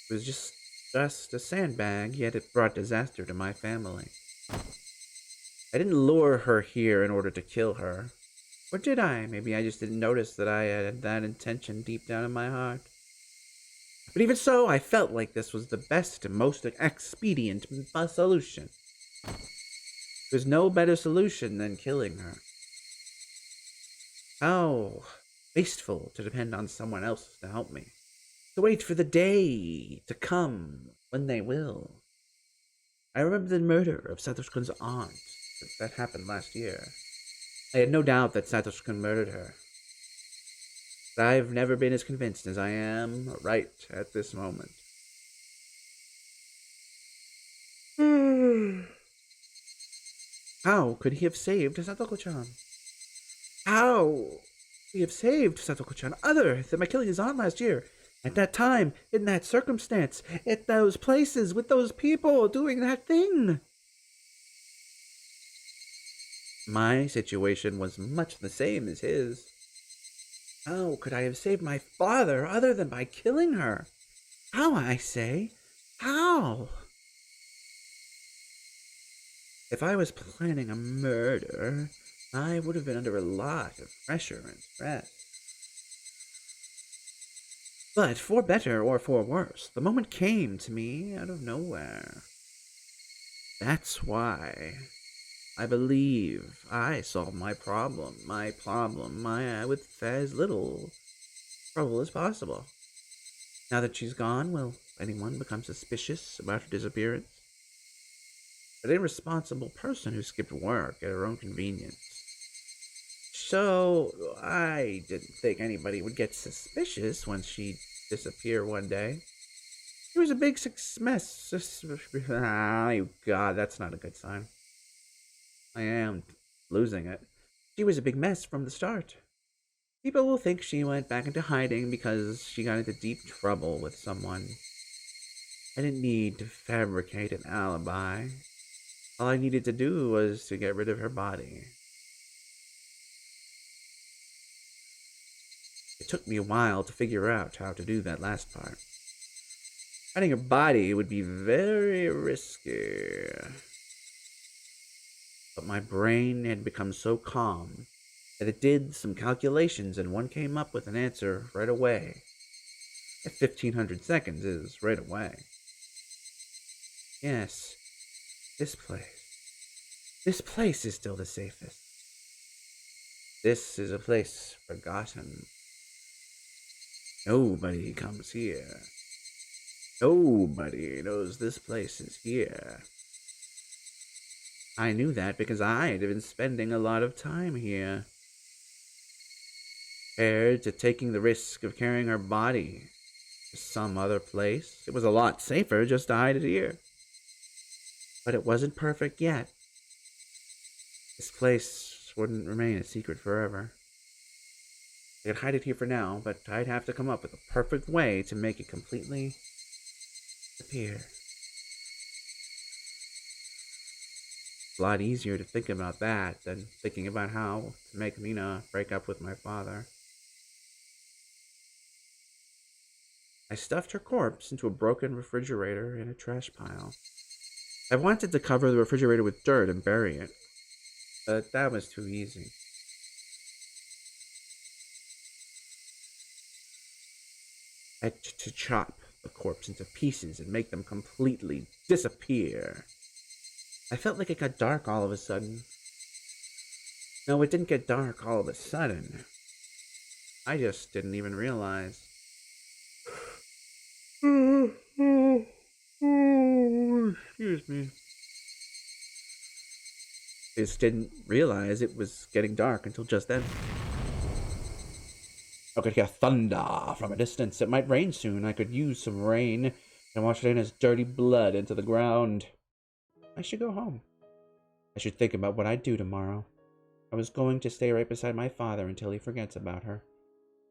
S1: It was just a sandbag, yet it brought disaster to my family. I didn't lure her here in order to kill her. Or did I? Maybe I just didn't notice that I had that intention deep down in my heart. But even so, I felt like this was the best and most expedient solution. There's no better solution than killing her. How wasteful to depend on someone else to help me. To wait for the day to come when they will. I remember the murder of Satoshi-kun's aunt. That happened last year. I had no doubt that Satoshi-kun murdered her. But I've never been as convinced as I am right at this moment. How could he have saved Satoko-chan? How could he have saved Satoko-chan other than by killing his aunt last year? At that time, in that circumstance, at those places, with those people doing that thing. My situation was much the same as his. How could I have saved my father other than by killing her? How, I say? How? If I was planning a murder, I would have been under a lot of pressure and stress. But for better or for worse, the moment came to me out of nowhere. That's why I believe I solved my problem with as little trouble as possible. Now that she's gone, will anyone become suspicious about her disappearance? An irresponsible person who skipped work at her own convenience. So I didn't think anybody would get suspicious when she'd disappear one day. She was a big mess. Oh, God, that's not a good sign. I am losing it. She was a big mess from the start. People will think she went back into hiding because she got into deep trouble with someone. I didn't need to fabricate an alibi. All I needed to do was to get rid of her body. It took me a while to figure out how to do that last part. Hiding her body would be very risky. But my brain had become so calm that it did some calculations and one came up with an answer right away. At 1500 seconds is right away. Yes, this place. This place is still the safest. This is a place forgotten. Nobody comes here. Nobody knows this place is here. I knew that because I had been spending a lot of time here. Compared to taking the risk of carrying her body to some other place, it was a lot safer just to hide it here. But it wasn't perfect yet. This place wouldn't remain a secret forever. I could hide it here for now, but I'd have to come up with a perfect way to make it completely disappear. It's a lot easier to think about that than thinking about how to make Mina break up with my father. I stuffed her corpse into a broken refrigerator in a trash pile. I wanted to cover the refrigerator with dirt and bury it, but that was too easy. I had to chop the corpse into pieces and make them completely disappear. I felt like it got dark all of a sudden. No, it didn't get dark all of a sudden. I just didn't even realize. Excuse me. I just didn't realize it was getting dark until just then. I could hear thunder from a distance. It might rain soon. I could use some rain and wash Reina's dirty blood into the ground. I should go home. I should think about what I'd do tomorrow. I was going to stay right beside my father until he forgets about her.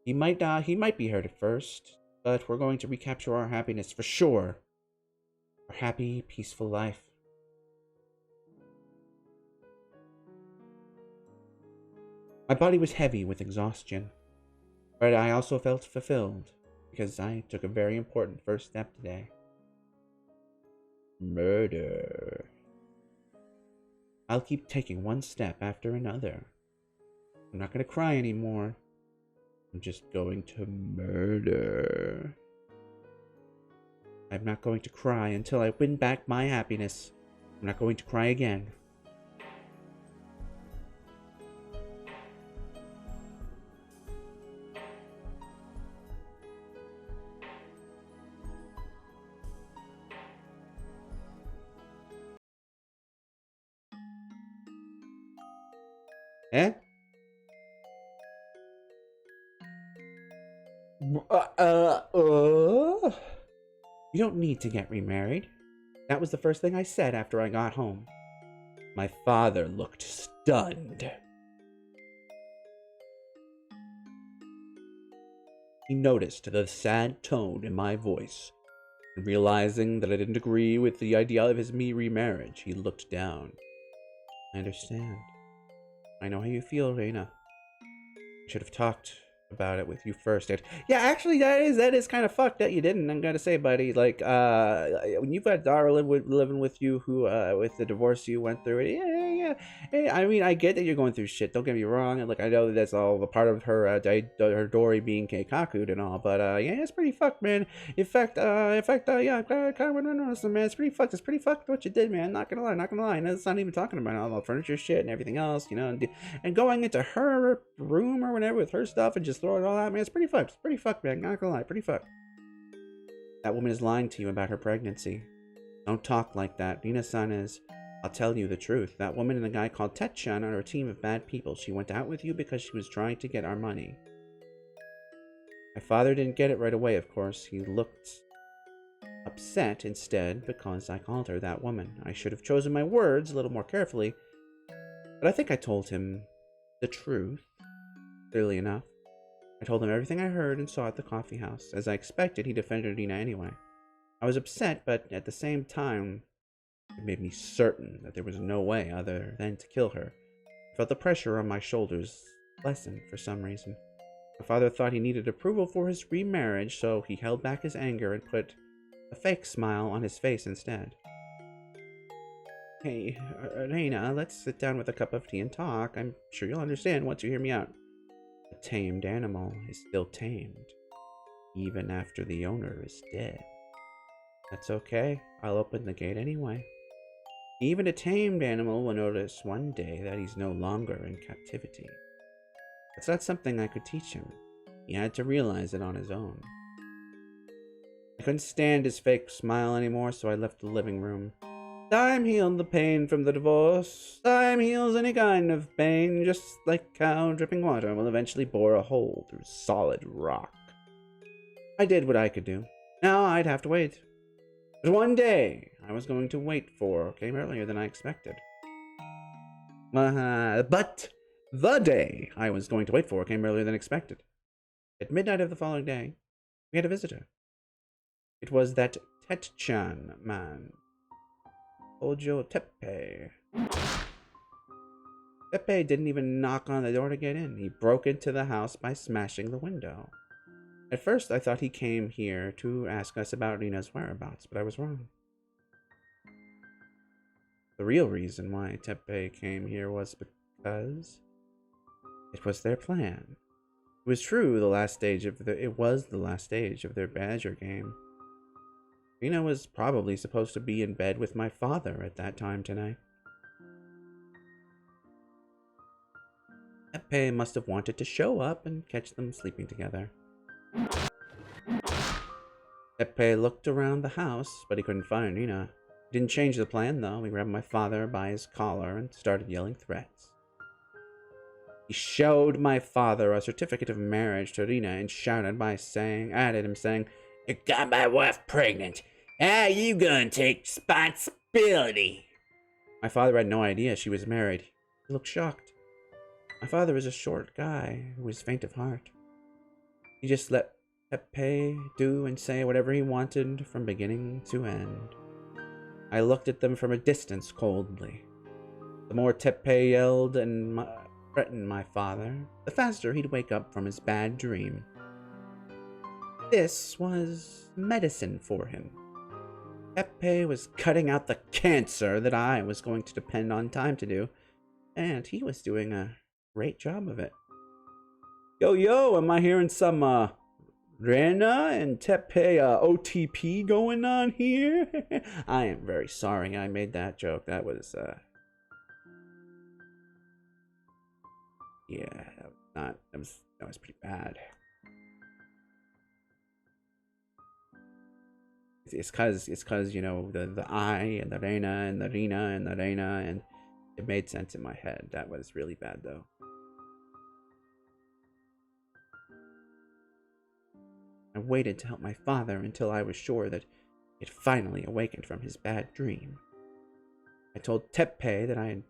S1: He might be hurt at first, but we're going to recapture our happiness for sure. Our happy, peaceful life. My body was heavy with exhaustion, but I also felt fulfilled because I took a very important first step today. Murder. I'll keep taking one step after another. I'm not going to cry anymore. I'm just going to murder. I'm not going to cry until I win back my happiness. I'm not going to cry again. Eh? You don't need to get remarried. That was the first thing I said after I got home. My father looked stunned. He noticed the sad tone in my voice, and realizing that I didn't agree with the idea of his me remarriage, he looked down. I understand. I know how you feel, Reina. I should have talked about it with you first. Yeah, actually, that is kind of fucked that you didn't. I'm gonna say, buddy, like, when you've got Dara living with you, who, with the divorce you went through, yeah. Hey, I mean, I get that you're going through shit. Don't get me wrong. And like, I know that that's all the part of her, her Dory being keikaku'd and all, but yeah, it's pretty fucked, man. In fact, yeah, I kind of went on some, man. It's pretty fucked. It's pretty fucked what you did, man. Not gonna lie. And it's not even talking about all the furniture shit and everything else, you know, and going into her room or whatever with her stuff and just throw it all out, man. It's pretty fucked. It's pretty fucked, man. Not gonna lie. Pretty fucked. That woman is lying to you about her pregnancy. Don't talk like that. Nina-san is... I'll tell you the truth. That woman and the guy called Tetchan are a team of bad people. She went out with you because she was trying to get our money. My father didn't get it right away, of course. He looked upset instead because I called her that woman. I should have chosen my words a little more carefully, but I think I told him the truth, clearly enough. I told him everything I heard and saw at the coffee house. As I expected, he defended Nina anyway. I was upset, but at the same time, it made me certain that there was no way other than to kill her. I felt the pressure on my shoulders lessen for some reason. My father thought he needed approval for his remarriage, so he held back his anger and put a fake smile on his face instead. Hey, Reina, let's sit down with a cup of tea and talk. I'm sure you'll understand once you hear me out. A tamed animal is still tamed, even after the owner is dead. That's okay. I'll open the gate anyway. Even a tamed animal will notice one day that he's no longer in captivity. That's not something I could teach him. He had to realize it on his own. I couldn't stand his fake smile anymore, so I left the living room. Time healed the pain from the divorce. Time heals any kind of pain, just like how dripping water will eventually bore a hole through solid rock. I did what I could do. Now I'd have to wait. But one day I was going to wait for came earlier than I expected. But the day I was going to wait for came earlier than expected. At midnight of the following day, we had a visitor. It was that Tetchan man, Ojo Teppei. Teppei didn't even knock on the door to get in. He broke into the house by smashing the window. At first, I thought he came here to ask us about Rina's whereabouts, but I was wrong. The real reason why Teppei came here was because it was their plan. It was true, it was the last stage of their badger game. Rina was probably supposed to be in bed with my father at that time tonight. Teppei must have wanted to show up and catch them sleeping together. Teppei looked around the house, but he couldn't find Rina. He didn't change the plan, though. He grabbed my father by his collar and started yelling threats. He showed my father a certificate of marriage to Rina and shouted at him saying, "You got my wife pregnant. How you gonna take responsibility?" My father had no idea she was married. He looked shocked. My father was a short guy who was faint of heart. He just let Pepe do and say whatever he wanted from beginning to end. I looked at them from a distance coldly. The more Tepe yelled and threatened my father, the faster he'd wake up from his bad dream. This was medicine for him. Pepe was cutting out the cancer that I was going to depend on time to do, and he was doing a great job of it. Yo, am I hearing some Rena and Tepe OTP going on here? I am very sorry I made that joke. That was yeah, that was pretty bad. It's cause you know the I and the Reina and the Rina and the Reina, and it made sense in my head. That was really bad though. I waited to help my father until I was sure that he had finally awakened from his bad dream. I told Tepe that I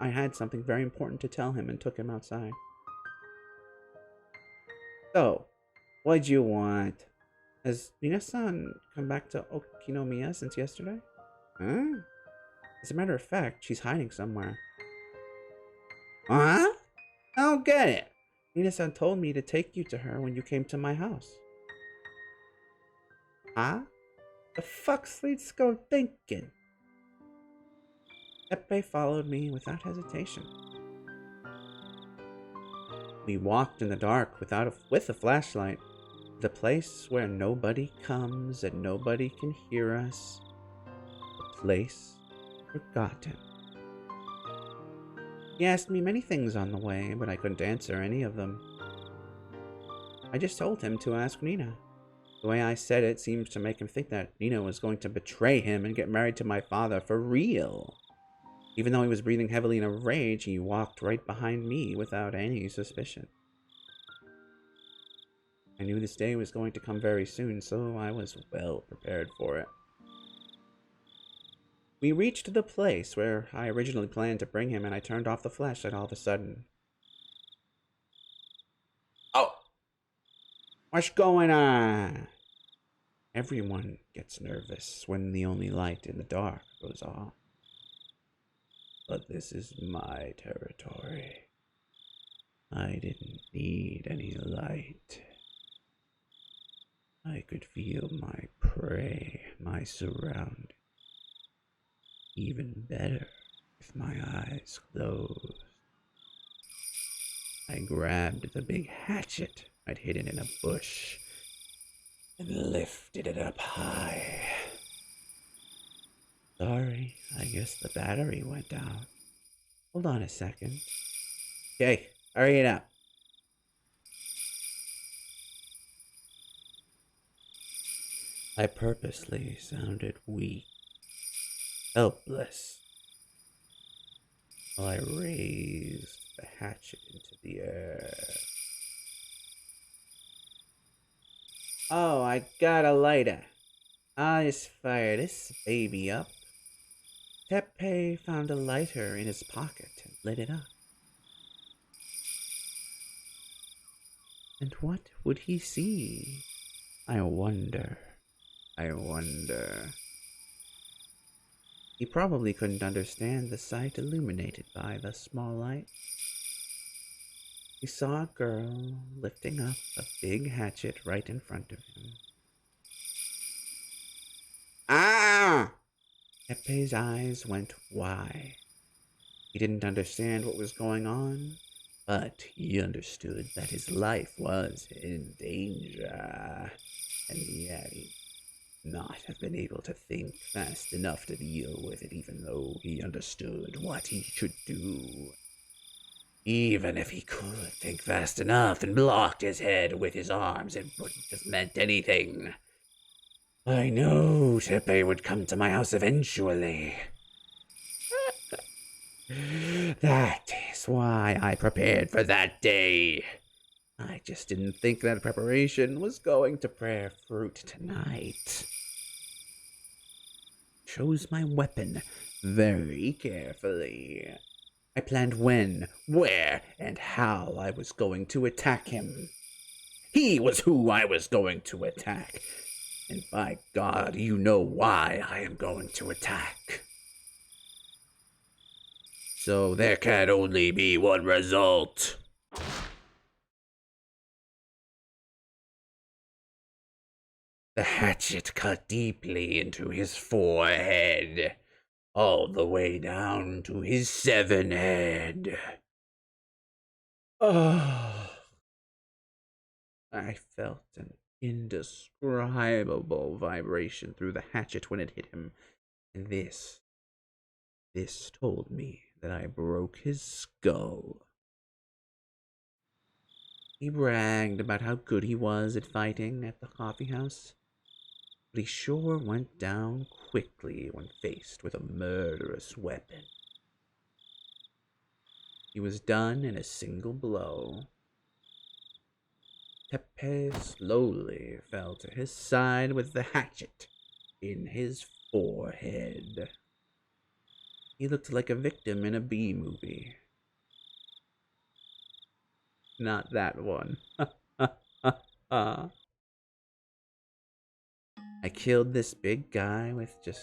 S1: had something very important to tell him and took him outside. So, what'd you want? Has Rina-san come back to Okinomiya since yesterday? Huh? As a matter of fact, she's hiding somewhere. Huh? I don't get it. Rina-san told me to take you to her when you came to my house. Huh? The fuck's Litsuko thinking? Pepe followed me without hesitation. We walked in the dark with a flashlight, the place where nobody comes and nobody can hear us. The place forgotten. He asked me many things on the way, but I couldn't answer any of them. I just told him to ask Nina. The way I said it seemed to make him think that Nina was going to betray him and get married to my father for real. Even though he was breathing heavily in a rage, he walked right behind me without any suspicion. I knew this day was going to come very soon, so I was well prepared for it. We reached the place where I originally planned to bring him, and I turned off the flashlight all of a sudden. Oh! What's going on? Everyone gets nervous when the only light in the dark goes off. But this is my territory. I didn't need any light. I could feel my prey, my surroundings, even better with my eyes closed. I grabbed the big hatchet I'd hidden in a bush and lifted it up high. Sorry, I guess the battery went out. Hold on a second. Okay, hurry it up. I purposely sounded weak, helpless, while I raised the hatchet into the air. Oh, I got a lighter. I'll just fire this baby up. Tepe found a lighter in his pocket and lit it up. And what would he see? I wonder. He probably couldn't understand the sight illuminated by the small light. He saw a girl lifting up a big hatchet right in front of him. Ah! Tepe's eyes went wide. He didn't understand what was going on, but he understood that his life was in danger, and yet he would not have been able to think fast enough to deal with it, even though he understood what he should do. Even if he could think fast enough and blocked his head with his arms, it wouldn't have meant anything. I know Tepe would come to my house eventually. That is why I prepared for that day. I just didn't think that preparation was going to bear fruit tonight. Chose my weapon very carefully. I planned when, where, and how I was going to attack him. He was who I was going to attack. And by God, you know why I am going to attack. So there can only be one result. The hatchet cut deeply into his forehead, all the way down to his seven head. Oh, I felt an indescribable vibration through the hatchet when it hit him, and this told me that I broke his skull. He bragged about how good he was at fighting at the coffee house, but he sure went down quickly when faced with a murderous weapon. He was done in a single blow. Teppei slowly fell to his side with the hatchet in his forehead. He looked like a victim in a B-movie. Not that one. I killed this big guy with just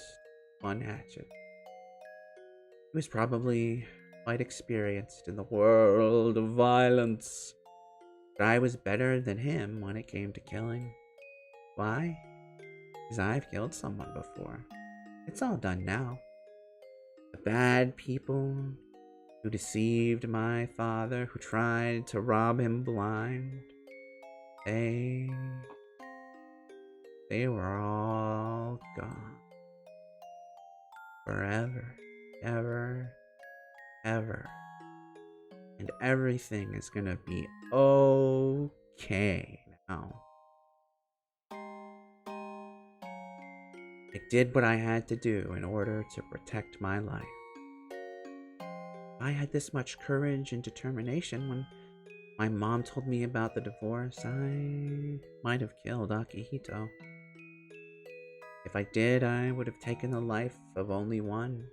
S1: one hatchet. He was probably quite experienced in the world of violence, but I was better than him when it came to killing. Why? Because I've killed someone before. It's all done now. The bad people who deceived my father, who tried to rob him blind, they were all gone. Forever, ever, ever. And everything is gonna be okay now. I did what I had to do in order to protect my life. I had this much courage and determination when my mom told me about the divorce. I might have killed Akihito. If I did, I would have taken the life of only one.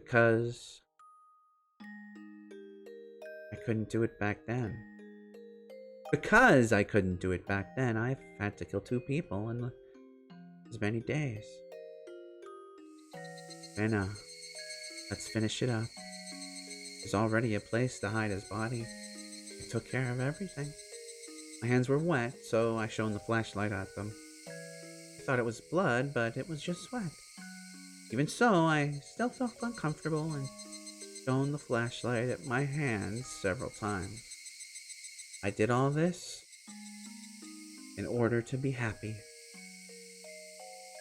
S1: Because I couldn't do it back then. Because I couldn't do it back then, I've had to kill 2 people in as many days. And let's finish it up. There's already a place to hide his body. I took care of everything. My hands were wet, so I shone the flashlight at them. I thought it was blood, but it was just sweat. Even so, I still felt uncomfortable and shone the flashlight at my hands several times. I did all this in order to be happy.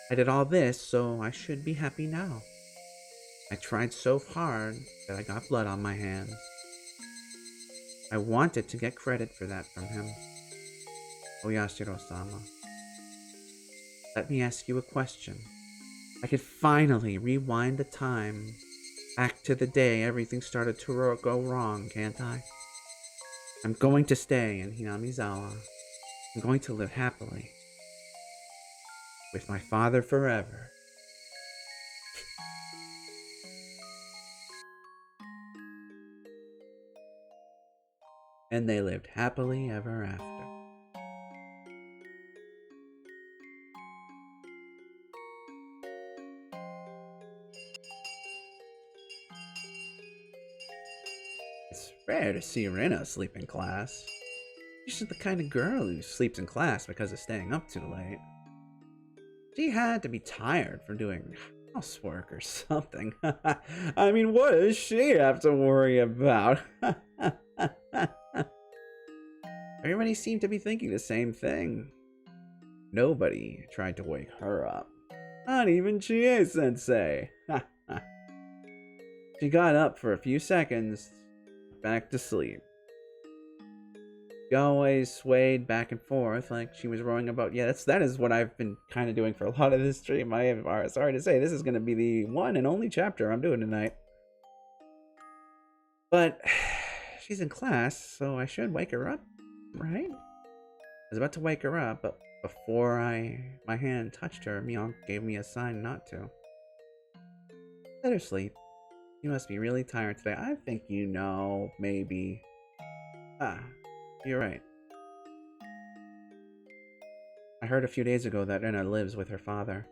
S1: I did all this so I should be happy now. I tried so hard that I got blood on my hands. I wanted to get credit for that from him. Oyashiro-sama, let me ask you a question. I could finally rewind the time back to the day everything started to go wrong, can't I? I'm going to stay in Hinamizawa. I'm going to live happily with my father forever. And they lived happily ever after. It's rare to see Rena sleep in class. She's the kind of girl who sleeps in class because of staying up too late. She had to be tired from doing housework or something. I mean, what does she have to worry about? Everybody seemed to be thinking the same thing. Nobody tried to wake her up. Not even Chie-sensei. She got up for a few seconds, back to sleep. She always swayed back and forth like she was rowing a boat. Yeah, that is what I've been kind of doing for a lot of this stream. I am sorry to say this is going to be the one and only chapter I'm doing tonight. But she's in class, so I should wake her up, right? I was about to wake her up, but before my hand touched her, Mionk gave me a sign not to. Let her sleep. You must be really tired today. I think you know, maybe. Ah, you're right. I heard a few days ago that Rena lives with her father.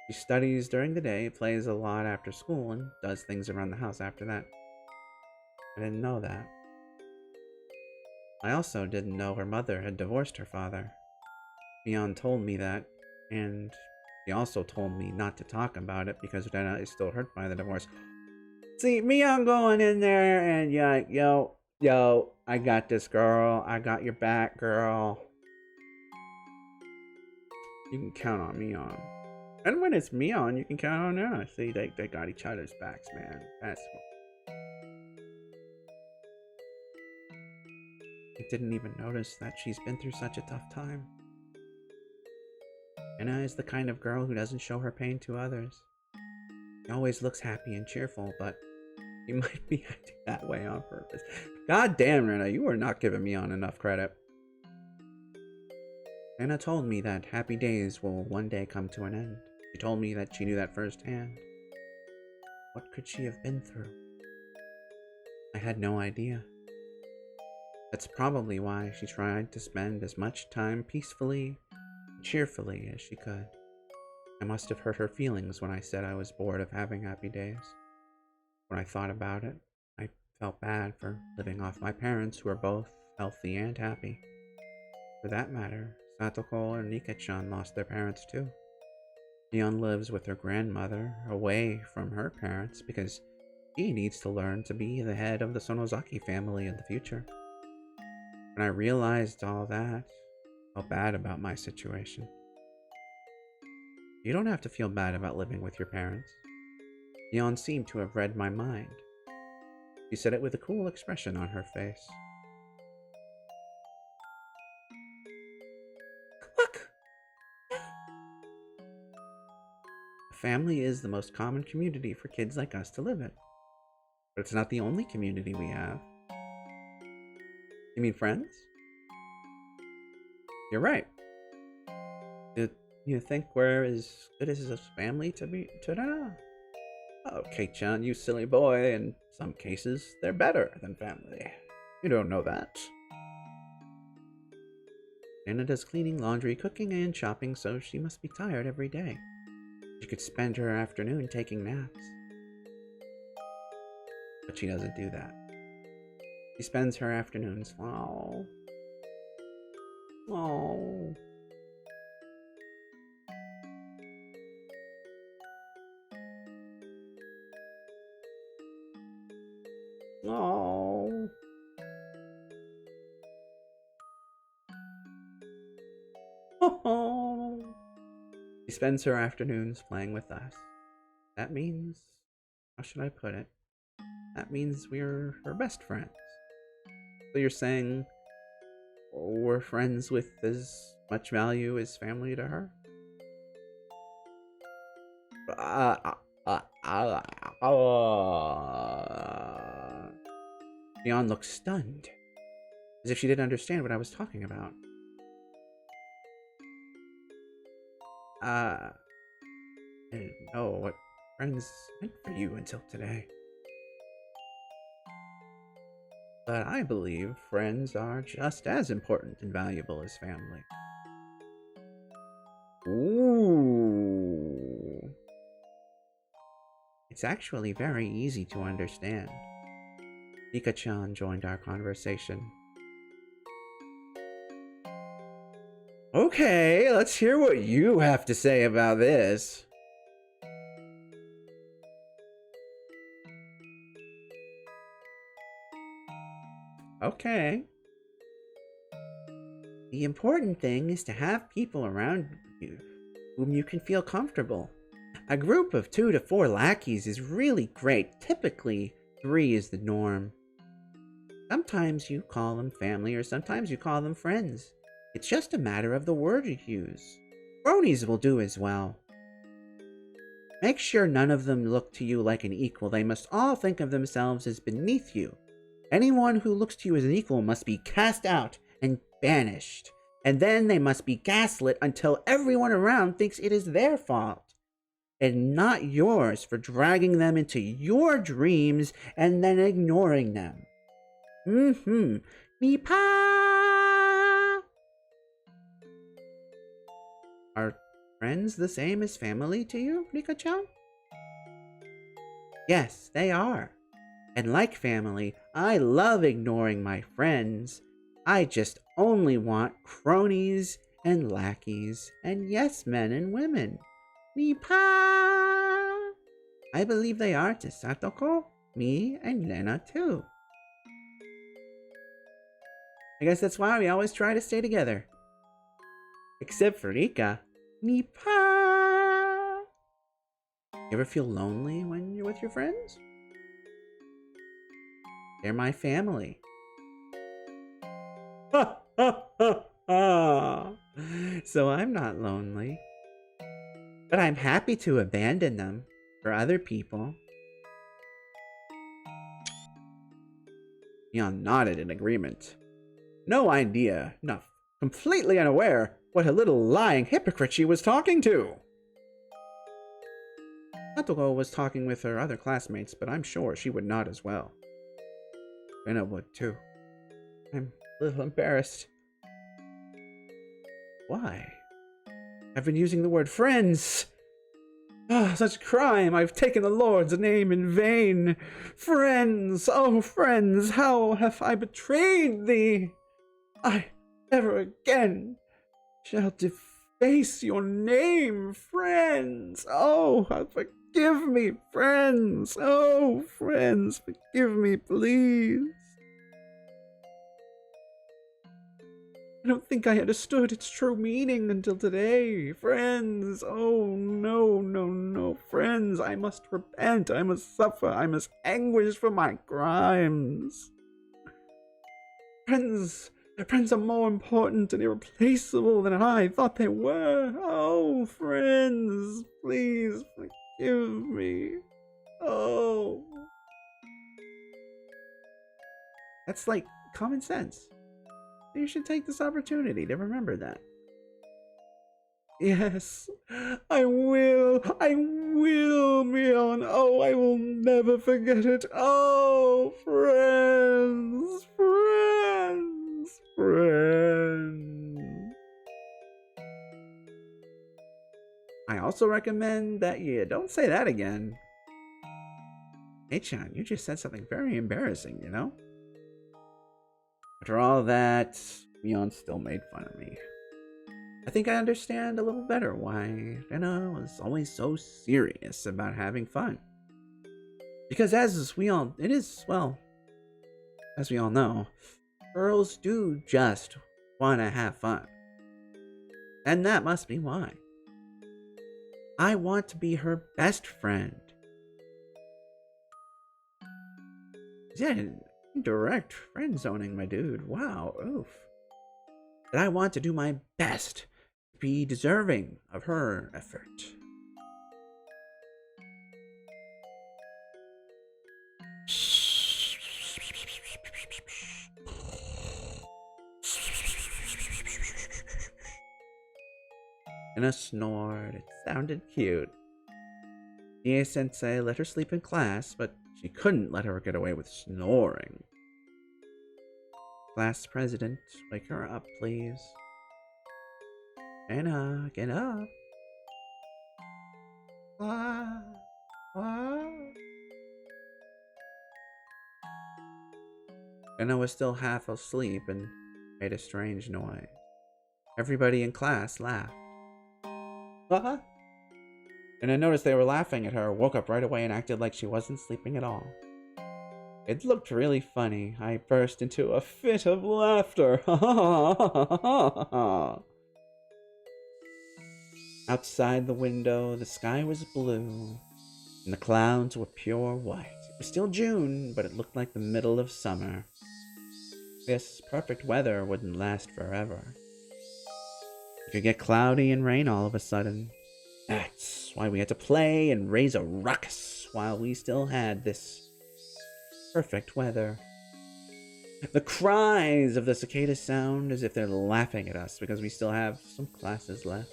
S1: She studies during the day, plays a lot after school, and does things around the house after that. I didn't know that. I also didn't know her mother had divorced her father. Mion told me that, and he also told me not to talk about it because Rena is still hurt by the divorce. See, Mion going in there and you're like, yo, I got this, girl. I got your back, girl. You can count on Mion. And when it's Mion, you can count on her. See, they got each other's backs, man. That's what... I didn't even notice that she's been through such a tough time. Anna is the kind of girl who doesn't show her pain to others. She always looks happy and cheerful, but she might be acting that way on purpose. God damn, Rena, you are not giving Mion enough credit. Anna told me that happy days will one day come to an end. She told me that she knew that firsthand. What could she have been through? I had no idea. That's probably why she tried to spend as much time peacefully and cheerfully as she could. I must have hurt her feelings when I said I was bored of having happy days. When I thought about it, I felt bad for living off my parents who are both healthy and happy. For that matter, Satoko and Nika-chan lost their parents too. Mion lives with her grandmother, away from her parents, because she needs to learn to be the head of the Sonozaki family in the future. When I realized all that, I felt bad about my situation. You don't have to feel bad about living with your parents. Mion seemed to have read my mind. She said it with a cool expression on her face. Look! A family is the most common community for kids like us to live in. But it's not the only community we have. You mean friends? You're right. You think we're as good as a family to be to? Oh, Kate-chan, you silly boy. In some cases, they're better than family. You don't know that. Anna does cleaning, laundry, cooking, and shopping, so she must be tired every day. She could spend her afternoon taking naps. But she doesn't do that. She spends her afternoons... Oh. Oh. Oh. Oh. She spends her afternoons playing with us. That means... How should I put it? That means we're her best friends. So you're saying we're friends with as much value as family to her? Mion looked stunned, as if she didn't understand what I was talking about. I didn't know what friends meant for you until today. But I believe friends are just as important and valuable as family. Ooh. It's actually very easy to understand. Nika-chan joined our conversation. Okay, let's hear what you have to say about this. Okay. The important thing is to have people around you whom you can feel comfortable. A group of 2 to 4 lackeys is really great. Typically, 3 is the norm. Sometimes you call them family, or sometimes you call them friends. It's just a matter of the word you use. Cronies will do as well. Make sure none of them look to you like an equal. They must all think of themselves as beneath you. Anyone who looks to you as an equal must be cast out and banished. And then they must be gaslit until everyone around thinks it is their fault and not yours for dragging them into your dreams and then ignoring them. Meepa! Are friends the same as family to you, Rika-chan? Yes, they are. And like family, I love ignoring my friends. I just only want cronies and lackeys and yes men and women. Meepa! I believe they are to Satoko, me, and Lena too. I guess that's why we always try to stay together. Except for Rika. Meepa! You ever feel lonely when you're with your friends? They're my family. Ha ha ha ha! So I'm not lonely. But I'm happy to abandon them for other people. Neon nodded in agreement. No idea, completely unaware what a little lying hypocrite she was talking to. Satoko was talking with her other classmates, but I'm sure she would nod as well. Rena would too. I'm a little embarrassed. Why? I've been using the word friends. Such crime! I've taken the Lord's name in vain. Friends, oh friends, how have I betrayed thee? I never again shall deface your name, friends. Oh, forgive me, friends. Oh, friends, forgive me, please. I don't think I understood its true meaning until today. Friends, oh no, no, no, friends, I must repent, I must suffer, I must anguish for my crimes. Friends are more important and irreplaceable than I thought they were. Oh, friends, please forgive me. Oh. That's like common sense. You should take this opportunity to remember that. Yes, I will, Mion. Oh, I will never forget it. Oh, friends, friends, friends. I also recommend that you don't say that again. Hey-chan, you just said something very embarrassing, you know? After all that, Mion still made fun of me. I think I understand a little better why Rena was always so serious about having fun. Because as we all know, girls do just want to have fun. And that must be why. I want to be her best friend. Yeah, indirect friend zoning, my dude. Wow, oof. But I want to do my best to be deserving of her effort. And a snored. It sounded cute. Nie-sensei let her sleep in class, but she couldn't let her get away with snoring. Class president, wake her up, please. Anna, get up. Anna was still half asleep and made a strange noise. Everybody in class laughed. And I noticed they were laughing at her, woke up right away and acted like she wasn't sleeping at all. It looked really funny. I burst into a fit of laughter. Outside the window, the sky was blue, and the clouds were pure white. It was still June, but it looked like the middle of summer. This perfect weather wouldn't last forever. It could get cloudy and rain all of a sudden. That's why we had to play and raise a ruckus while we still had this perfect weather. The cries of the cicadas sound as if they're laughing at us because we still have some classes left.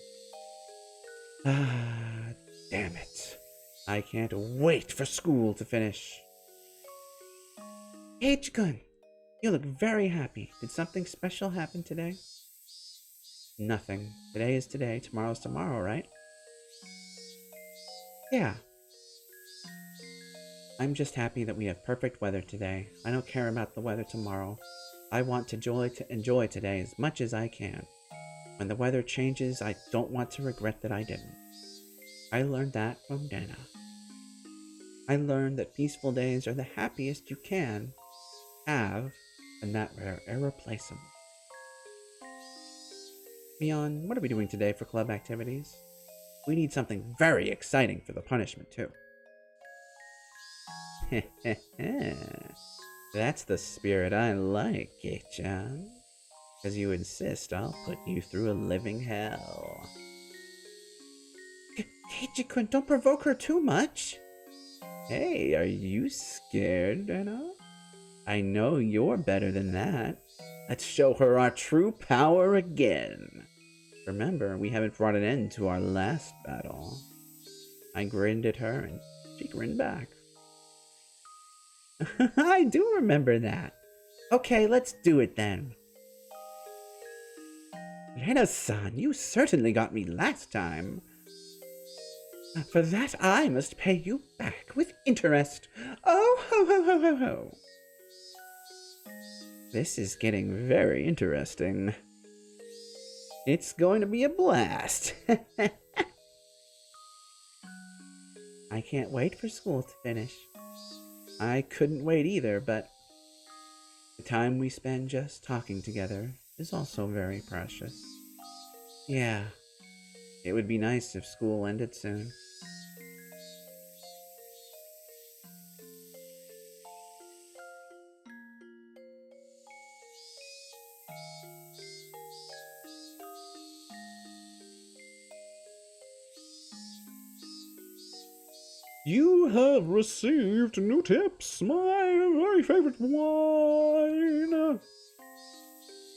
S1: Ah, damn it. I can't wait for school to finish. Hey, Chikun, you look very happy. Did something special happen today? Nothing. Today is today, tomorrow's tomorrow, right? Yeah. I'm just happy that we have perfect weather today. I don't care about the weather tomorrow. I want to enjoy today as much as I can. When the weather changes, I don't want to regret that I didn't. I learned that from Dana. I learned that peaceful days are the happiest you can have, and that they're irreplaceable. Mion, what are we doing today for club activities? We need something very exciting for the punishment, too. That's the spirit I like, Kei-chan. Because you insist, I'll put you through a living hell. Keiichi-kun, don't provoke her too much. Hey, are you scared, Dana? I know you're better than that. Let's show her our true power again. Remember, we haven't brought an end to our last battle. I grinned at her, and she grinned back. I do remember that. Okay, let's do it then. Rena-san, you certainly got me last time. For that, I must pay you back with interest. Oh, ho, ho, ho, ho, ho. This is getting very interesting. It's going to be a blast. I can't wait for school to finish. I couldn't wait either, but the time we spend just talking together is also very precious. Yeah, it would be nice if school ended soon.
S2: You have received new tips, my very favorite wine.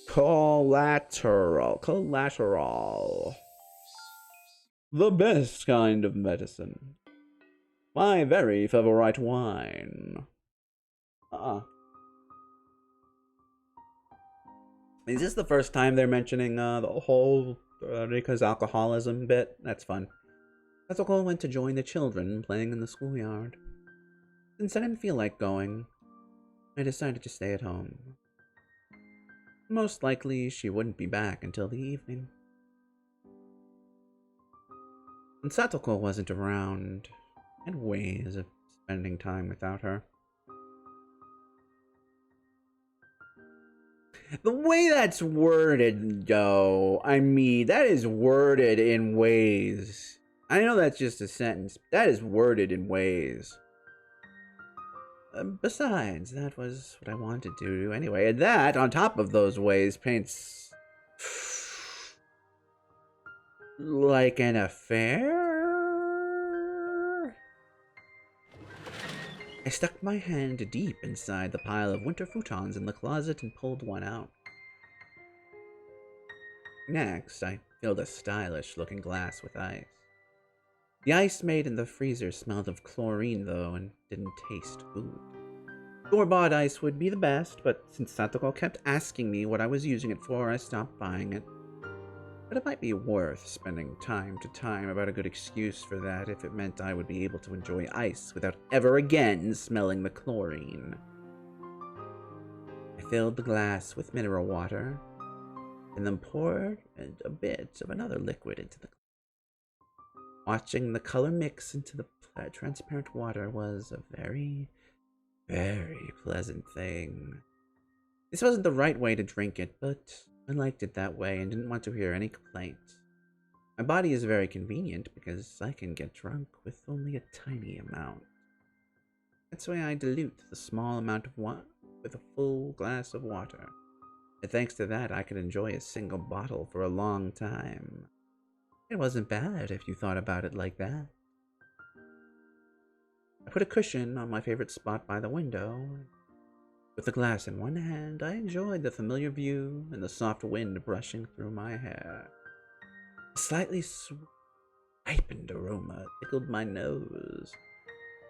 S1: Collateral.
S2: The best kind of medicine. My very favorite wine.
S1: Is this the first time they're mentioning the whole Rika's alcoholism bit? That's fun. Satoko went to join the children playing in the schoolyard. Since I didn't feel like going, I decided to stay at home. Most likely, she wouldn't be back until the evening. And Satoko wasn't around, I had ways of spending time without her. The way that's worded, though, I mean, that is worded in ways. I know that's just a sentence, but that is worded in ways. Besides, that was what I wanted to do anyway. And that, on top of those ways, paints like an affair? I stuck my hand deep inside the pile of winter futons in the closet and pulled one out. Next, I filled a stylish-looking glass with ice. The ice made in the freezer smelled of chlorine, though, and didn't taste food. Store-bought ice would be the best, but since Satoko kept asking me what I was using it for, I stopped buying it. But it might be worth spending time to time about a good excuse for that if it meant I would be able to enjoy ice without ever again smelling the chlorine. I filled the glass with mineral water, and then poured a bit of another liquid into the glass. Watching the color mix into the transparent water was a very, very pleasant thing. This wasn't the right way to drink it, but I liked it that way and didn't want to hear any complaints. My body is very convenient because I can get drunk with only a tiny amount. That's why I dilute the small amount of wine with a full glass of water. And thanks to that, I could enjoy a single bottle for a long time. It wasn't bad if you thought about it like that. I put a cushion on my favorite spot by the window. With the glass in one hand, I enjoyed the familiar view and the soft wind brushing through my hair. A slightly ripened aroma tickled my nose.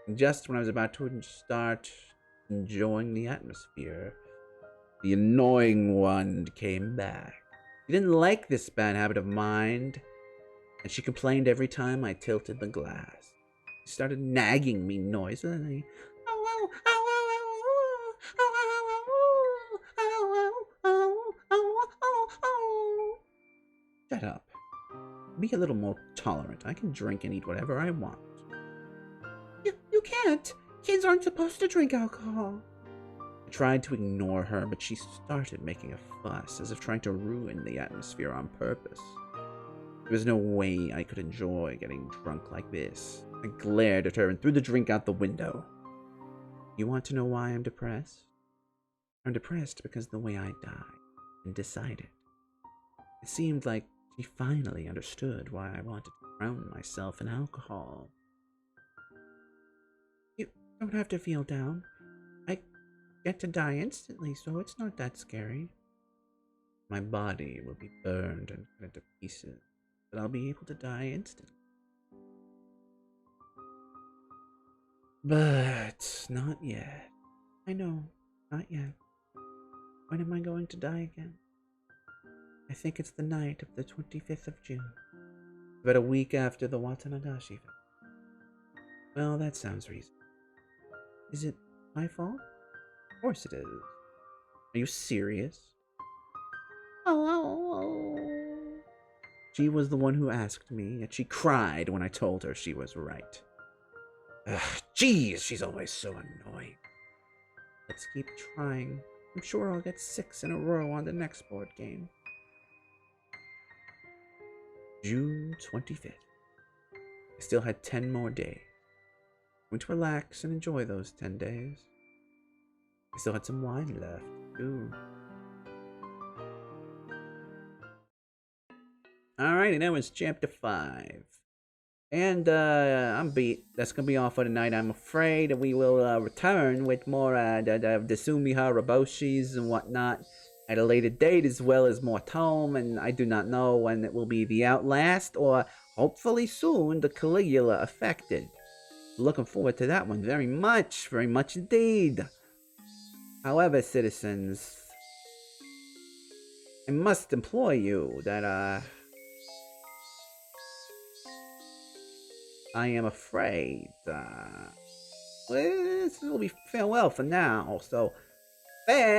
S1: And just when I was about to start enjoying the atmosphere, the annoying one came back. She didn't like this bad habit of mine, and she complained every time I tilted the glass. She started nagging me noisily. Shut up. Be a little more tolerant. I can drink and eat whatever I want. You can't. Kids aren't supposed to drink alcohol. I tried to ignore her, but she started making a fuss, as if trying to ruin the atmosphere on purpose. There was no way I could enjoy getting drunk like this. I glared at her and threw the drink out the window. You want to know why I'm depressed? I'm depressed because of the way I died and decided. It seemed like she finally understood why I wanted to drown myself in alcohol. You don't have to feel down. I get to die instantly, so it's not that scary. My body will be burned and cut into pieces, but I'll be able to die instantly. But not yet. I know, not yet. When am I going to die again? I think it's the night of the 25th of June, about a week after the Watanadashi festival. Well, that sounds reasonable. Is it my fault? Of course it is. Are you serious? Oh. She was the one who asked me, and she cried when I told her she was right. Ugh, jeez, she's always so annoying. Let's keep trying. I'm sure I'll get 6 in a row on the next board game. June 25th. I still had 10 more days. I'm going to relax and enjoy those 10 days. I still had some wine left, too. Alrighty, that was chapter 5. And I'm beat. That's gonna be all for tonight. I'm afraid we will return with more the Tsumihoroboshis and whatnot at a later date, as well as more tome. And I do not know when it will be the Outlast, or hopefully soon the Caligula Affected. Looking forward to that one very much indeed. However, citizens, I must implore you that I am afraid this will be farewell for now. So farewell.